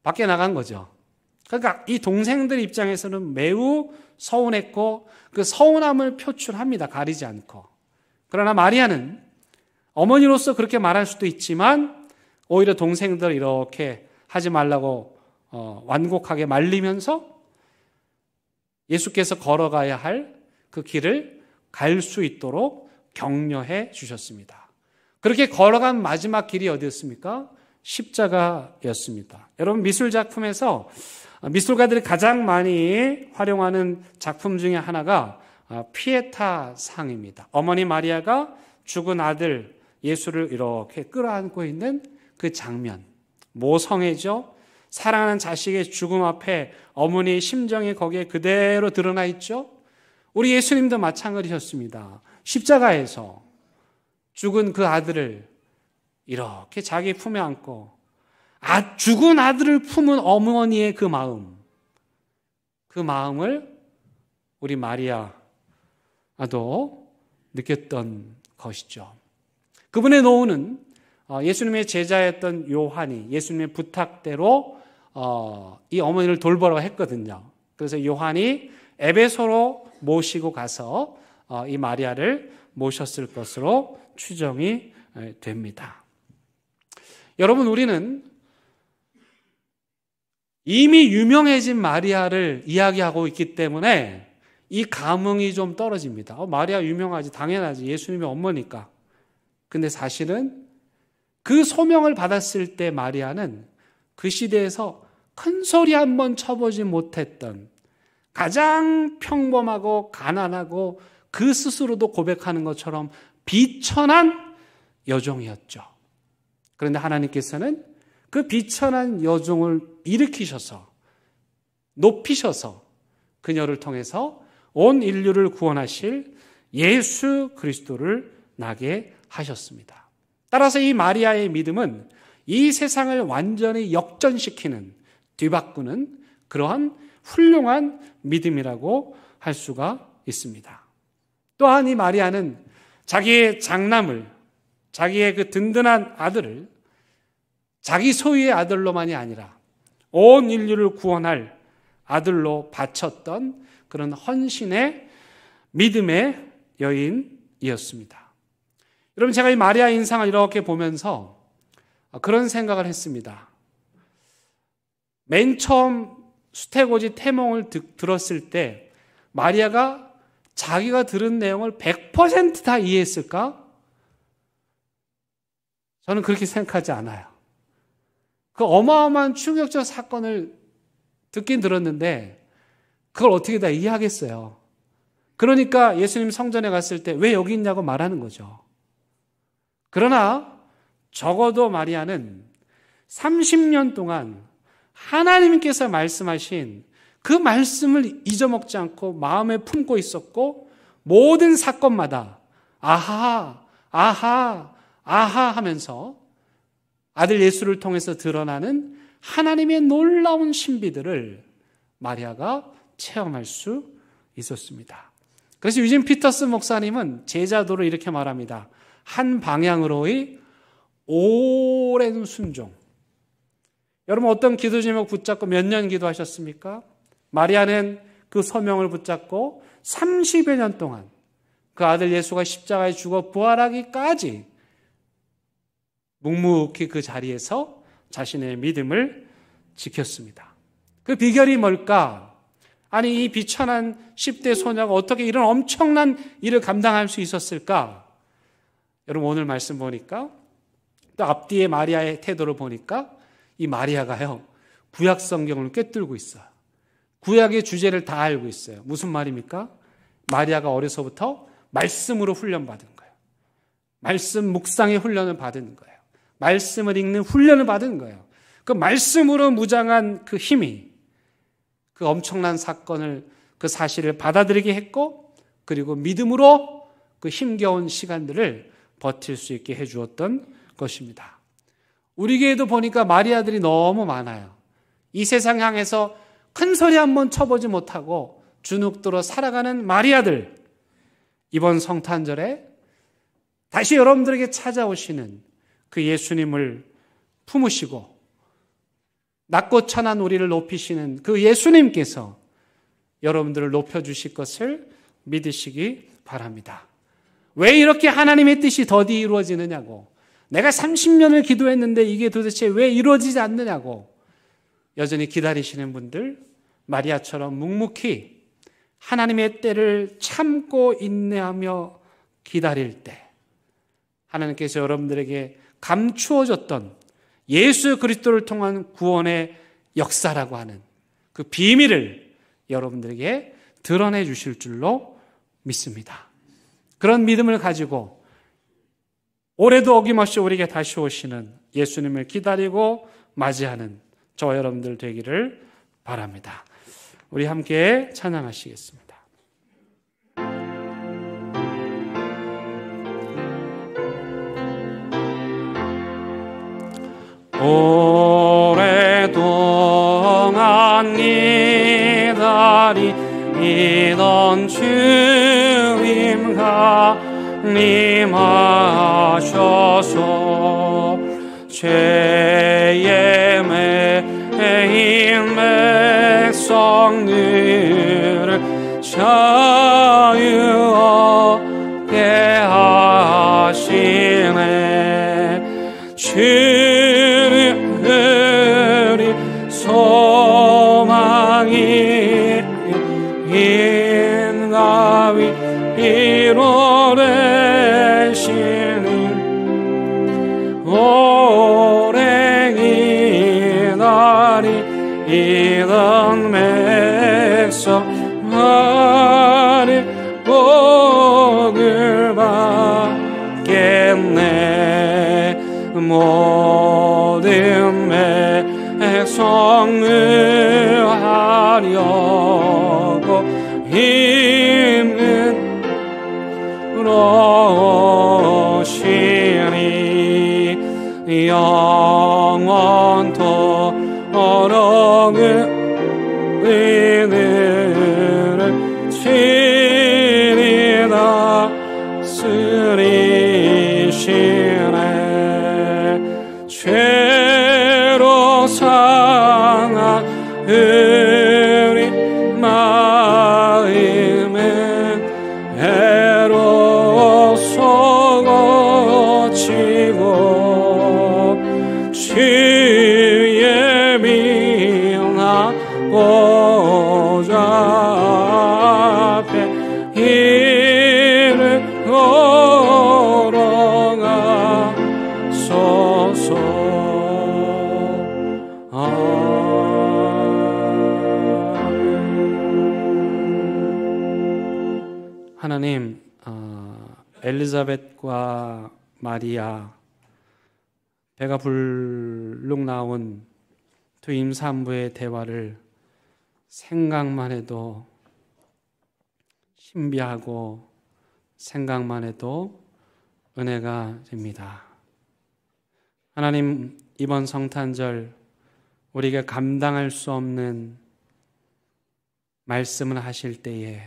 S2: 밖에 나간 거죠. 그러니까 이 동생들 입장에서는 매우 서운했고 그 서운함을 표출합니다. 가리지 않고. 그러나 마리아는 어머니로서 그렇게 말할 수도 있지만 오히려 동생들 이렇게 하지 말라고 완곡하게 말리면서 예수께서 걸어가야 할 그 길을 갈 수 있도록 격려해 주셨습니다. 그렇게 걸어간 마지막 길이 어디였습니까? 십자가였습니다. 여러분, 미술작품에서 미술가들이 가장 많이 활용하는 작품 중에 하나가 피에타 상입니다. 어머니 마리아가 죽은 아들 예수를 이렇게 끌어안고 있는 그 장면. 모성애죠. 사랑하는 자식의 죽음 앞에 어머니의 심정이 거기에 그대로 드러나 있죠. 우리 예수님도 마찬가지였습니다. 십자가에서 죽은 그 아들을 이렇게 자기 품에 안고 죽은 아들을 품은 어머니의 그 마음을 우리 마리아도 느꼈던 것이죠. 그분의 노후는 예수님의 제자였던 요한이 예수님의 부탁대로 이 어머니를 돌보라고 했거든요. 그래서 요한이 에베소로 모시고 가서 이 마리아를 모셨을 것으로 추정이 됩니다. 여러분, 우리는 이미 유명해진 마리아를 이야기하고 있기 때문에 이 감흥이 좀 떨어집니다. 마리아 유명하지, 당연하지, 예수님의 엄마니까. 근데 사실은 그 소명을 받았을 때 마리아는 그 시대에서 큰 소리 한번 쳐보지 못했던 가장 평범하고 가난하고 그 스스로도 고백하는 것처럼 비천한 여종이었죠. 그런데 하나님께서는 그 비천한 여종을 일으키셔서 높이셔서 그녀를 통해서 온 인류를 구원하실 예수 그리스도를 나게 하셨습니다. 따라서 이 마리아의 믿음은 이 세상을 완전히 역전시키는, 뒤바꾸는 그러한 훌륭한 믿음이라고 할 수가 있습니다. 또한 이 마리아는 자기의 장남을, 자기의 그 든든한 아들을 자기 소유의 아들로만이 아니라 온 인류를 구원할 아들로 바쳤던 그런 헌신의 믿음의 여인이었습니다. 여러분, 제가 이 마리아 인상을 이렇게 보면서 그런 생각을 했습니다. 맨 처음 수태고지 태몽을 들었을 때 마리아가 자기가 들은 내용을 100% 다 이해했을까? 저는 그렇게 생각하지 않아요. 그 어마어마한 충격적 사건을 듣긴 들었는데 그걸 어떻게 다 이해하겠어요. 그러니까 예수님 성전에 갔을 때 왜 여기 있냐고 말하는 거죠. 그러나 적어도 마리아는 30년 동안 하나님께서 말씀하신 그 말씀을 잊어먹지 않고 마음에 품고 있었고 모든 사건마다 아하, 아하, 아하 하면서 아들 예수를 통해서 드러나는 하나님의 놀라운 신비들을 마리아가 체험할 수 있었습니다. 그래서 유진 피터스 목사님은 제자도를 이렇게 말합니다. 한 방향으로의 오랜 순종. 여러분 어떤 기도 제목 붙잡고 몇 년 기도하셨습니까? 마리아는 그 소명을 붙잡고 30여 년 동안 그 아들 예수가 십자가에 죽어 부활하기까지 묵묵히 그 자리에서 자신의 믿음을 지켰습니다. 그 비결이 뭘까? 아니 이 비천한 10대 소녀가 어떻게 이런 엄청난 일을 감당할 수 있었을까? 여러분 오늘 말씀 보니까 또 앞뒤에 마리아의 태도를 보니까 이 마리아가요 구약 성경을 꿰뚫고 있어요. 구약의 주제를 다 알고 있어요. 무슨 말입니까? 마리아가 어려서부터 말씀으로 훈련받은 거예요. 말씀 묵상의 훈련을 받은 거예요. 말씀을 읽는 훈련을 받은 거예요. 그 말씀으로 무장한 그 힘이 그 엄청난 사건을 그 사실을 받아들이게 했고 그리고 믿음으로 그 힘겨운 시간들을 버틸 수 있게 해주었던 것입니다. 우리 교회도 보니까 마리아들이 너무 많아요. 이 세상 향해서 큰 소리 한번 쳐보지 못하고 주눅들어 살아가는 마리아들, 이번 성탄절에 다시 여러분들에게 찾아오시는 그 예수님을 품으시고 낮고 천한 우리를 높이시는 그 예수님께서 여러분들을 높여주실 것을 믿으시기 바랍니다. 왜 이렇게 하나님의 뜻이 더디 이루어지느냐고, 내가 30년을 기도했는데 이게 도대체 왜 이루어지지 않느냐고 여전히 기다리시는 분들, 마리아처럼 묵묵히 하나님의 때를 참고 인내하며 기다릴 때 하나님께서 여러분들에게 감추어졌던 예수 그리스도를 통한 구원의 역사라고 하는 그 비밀을 여러분들에게 드러내 주실 줄로 믿습니다. 그런 믿음을 가지고 올해도 어김없이 우리에게 다시 오시는 예수님을 기다리고 맞이하는 저와 여러분들 되기를 바랍니다. 우리 함께 찬양하시겠습니다.
S3: 오랫동안 기다리던 주님 강림하셔서 죄의 매인 백성들을 자유 얻게 하시네. 주는 우리 소망이 인가위 이루어내시니 오래 기다리던 백성만이 복을 받겠네. 모든 백성을 하려고 힘은 그러시니 영원토록 은혜를 친히 다스리시네. 죄로 상한 우리 마음에 애로서 거치고 주의 미나 보좌 앞에 이를 걸어가소서.
S2: 하나님, 엘리자벳과 마리아, 배가 불룩 나온 두 임산부의 대화를 생각만 해도 신비하고 생각만 해도 은혜가 됩니다. 하나님, 이번 성탄절 우리가 감당할 수 없는 말씀을 하실 때에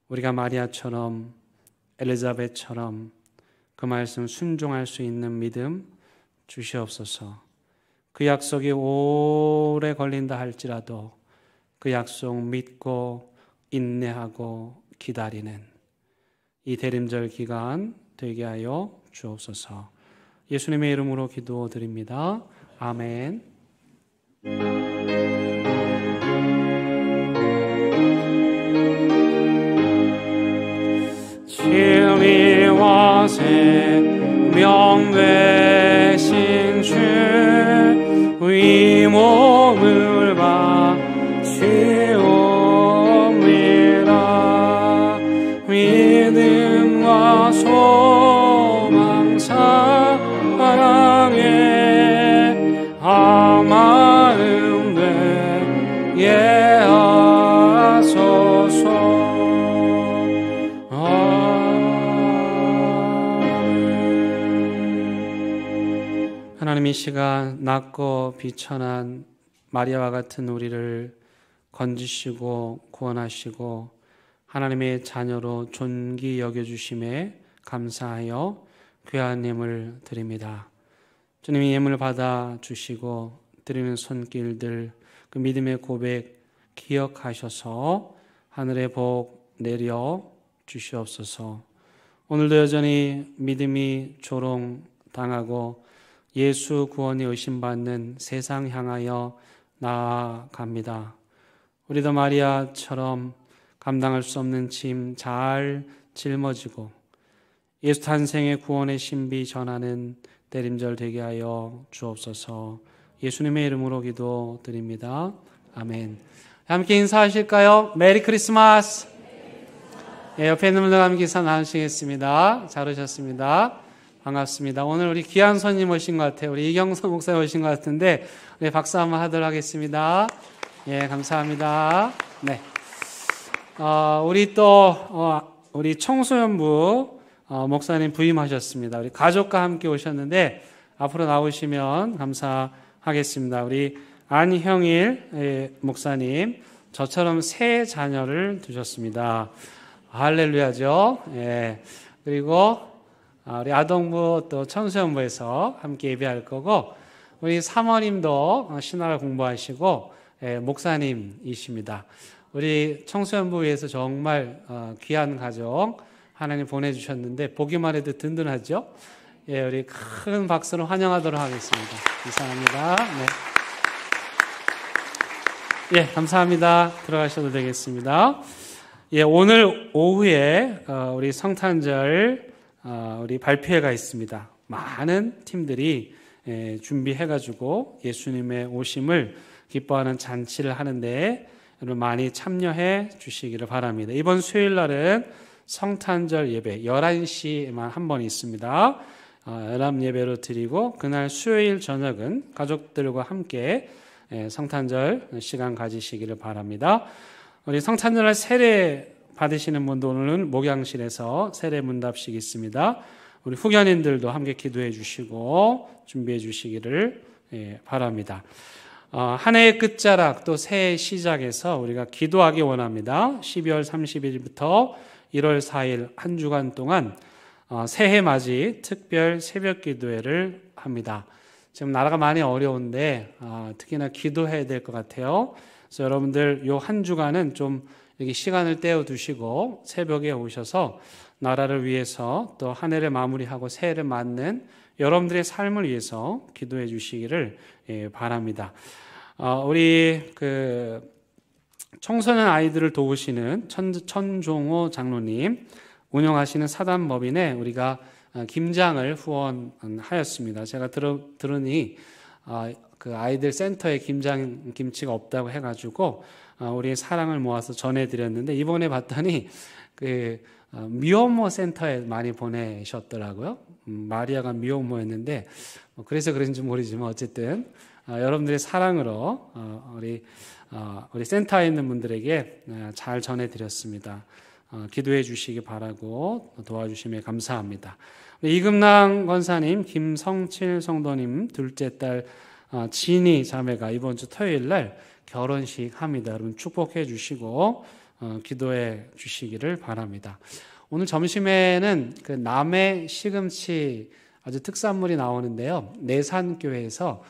S2: 우리가 마리아처럼 엘리자벳처럼 그 말씀 순종할 수 있는 믿음 주시옵소서. 그 약속이 오래 걸린다 할지라도 그 약속 믿고 인내하고 기다리는 이 대림절 기간 되게 하여 주옵소서. 예수님의 이름으로 기도드립니다. 아멘.
S3: 진리와 생명 되신 주 위몸을 바치옵니다. 믿음과 소망 사랑에 마음 되게 하소서.
S2: 하나님, 이 시간 낮고 비천한 마리아와 같은 우리를 건지시고 구원하시고 하나님의 자녀로 존귀 여겨주심에 감사하여 귀한 예물 드립니다. 주님이 예물 받아주시고 드리는 손길들, 그 믿음의 고백 기억하셔서 하늘의 복 내려 주시옵소서. 오늘도 여전히 믿음이 조롱당하고 예수 구원이 의심받는 세상 향하여 나아갑니다. 우리도 마리아처럼 감당할 수 없는 짐 잘 짊어지고 예수 탄생의 구원의 신비 전하는 대림절 되게 하여 주옵소서. 예수님의 이름으로 기도드립니다. 아멘. 함께 인사하실까요? 메리 크리스마스. 예, 옆에 있는 분들과 함께 인사 나누시겠습니다. 잘 오셨습니다. 반갑습니다. 오늘 우리 귀한 손님 오신 것 같아요. 우리 이경선 목사님 오신 것 같은데 우리 박수 한번 하도록 하겠습니다. 예, 감사합니다. 네, 우리 또 우리 청소년부 목사님 부임하셨습니다. 우리 가족과 함께 오셨는데 앞으로 나오시면 감사하겠습니다. 우리 안형일 목사님, 저처럼 세 자녀를 두셨습니다. 할렐루야죠. 예, 그리고 우리 아동부 또 청소년부에서 함께 예배할 거고, 우리 사모님도 신학을 공부하시고 목사님이십니다. 우리 청소년부에서 정말 귀한 가족 하나님 보내주셨는데 보기만 해도 든든하죠. 예, 우리 큰 박수로 환영하도록 하겠습니다. 감사합니다. 네. 예, 감사합니다. 들어가셔도 되겠습니다. 예, 오늘 오후에 우리 성탄절 우리 발표회가 있습니다. 많은 팀들이 준비해가지고 예수님의 오심을 기뻐하는 잔치를 하는데 여러분 많이 참여해 주시기를 바랍니다. 이번 수요일 날은 성탄절 예배 11시에만 한 번 있습니다. 연합 예배로 드리고 그날 수요일 저녁은 가족들과 함께 성탄절 시간 가지시기를 바랍니다. 우리 성탄절날 세례 받으시는 분도 오늘은 목양실에서 세례 문답식 있습니다. 우리 후견인들도 함께 기도해 주시고 준비해 주시기를 바랍니다. 한 해의 끝자락 또 새해 시작에서 우리가 기도하기 원합니다. 12월 30일부터 1월 4일 한 주간 동안 새해 맞이 특별 새벽 기도회를 합니다. 지금 나라가 많이 어려운데 특히나 기도해야 될 것 같아요. 그래서 여러분들 요 한 주간은 좀 여기 시간을 떼어두시고 새벽에 오셔서 나라를 위해서 또 한 해를 마무리하고 새해를 맞는 여러분들의 삶을 위해서 기도해 주시기를 바랍니다. 우리 청소년 아이들을 도우시는 천종호 장로님 운영하시는 사단법인에 우리가 김장을 후원하였습니다. 제가 들으니 그 아이들 센터에 김치가 없다고 해가지고 우리의 사랑을 모아서 전해드렸는데 이번에 봤더니 미혼모 센터에 많이 보내셨더라고요. 마리아가 미혼모였는데 그래서 그런지 모르지만 어쨌든 여러분들의 사랑으로 우리 센터에 있는 분들에게 잘 전해드렸습니다. 기도해 주시기 바라고 도와주심에 감사합니다. 이금랑 권사님, 김성칠 성도님 둘째 딸 진희 자매가 이번 주 토요일 날 결혼식 합니다. 여러분 축복해 주시고 기도해 주시기를 바랍니다. 오늘 점심에는 그 남해 시금치 아주 특산물이 나오는데요. 내산교회에서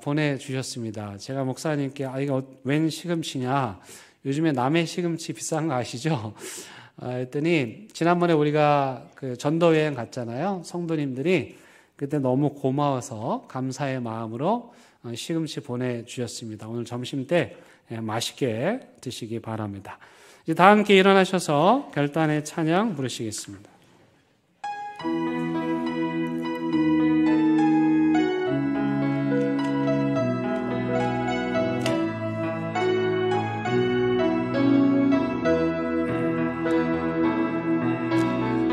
S2: 보내주셨습니다. 제가 목사님께 이거 웬 시금치냐? 요즘에 남해 시금치 비싼 거 아시죠? 했더니 지난번에 우리가 그 전도 여행 갔잖아요. 성도님들이 그때 너무 고마워서 감사의 마음으로 시금치 보내주셨습니다. 오늘 점심 때 맛있게 드시기 바랍니다. 이제 다 함께 일어나셔서 결단의 찬양 부르시겠습니다.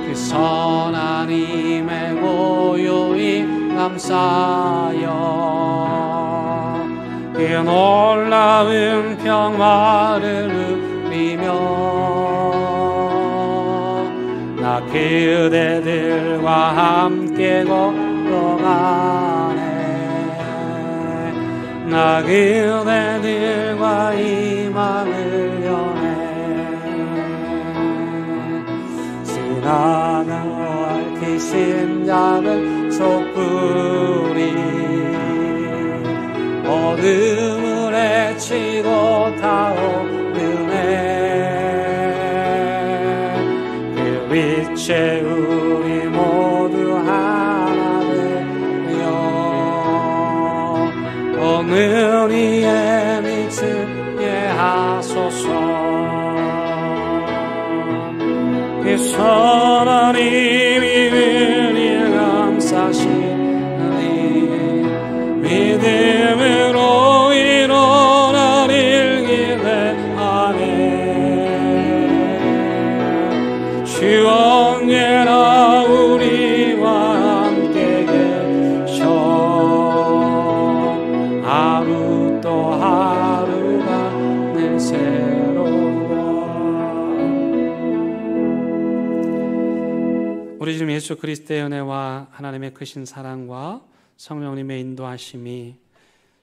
S2: 그 선한 힘에 고요히 감사여 그 놀라운 평화를 누리며 나 그대들과 함께 걸어가네 나 그대들과 희망을 여네 지나간 얽히신 작은 촛불이 어둠을 헤치고 타오르네 그 빛에 우리 모두 하나 되며 오늘 위에 미치게 하소서 그 선한 힘이 우리를 감싸시니 믿음으로 일어나릴 기대하네 주 언제나 우리와 함께 계셔 하루 또 하루가 늘 새로워 우리 주 예수 그리스도의 은혜와 하나님의 크신 사랑과 성령님의 인도하심이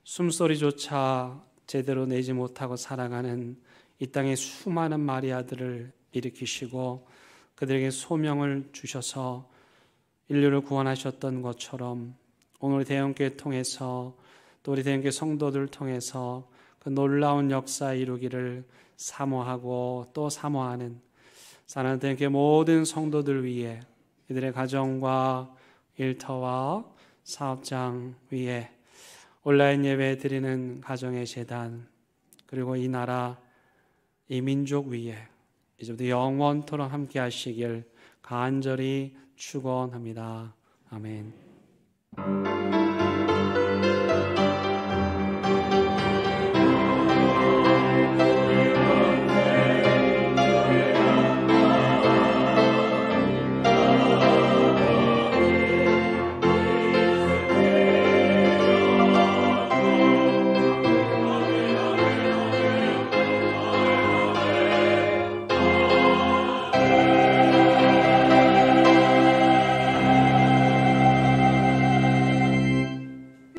S2: 숨소리조차 제대로 내지 못하고 살아가는 이 땅의 수많은 마리아들을 일으키시고 그들에게 소명을 주셔서 인류를 구원하셨던 것처럼 오늘 대형교회 통해서 또 우리 대형교회 성도들 통해서 그 놀라운 역사 이루기를 사모하고 또 사모하는 사랑하는 대형교회 모든 성도들 위해 이들의 가정과 일터와 사업장 위에 온라인 예배 드리는 가정의 재단 그리고 이 나라 이 민족 위에 이제부터 영원토록 함께 하시길 간절히 축원합니다. 아멘.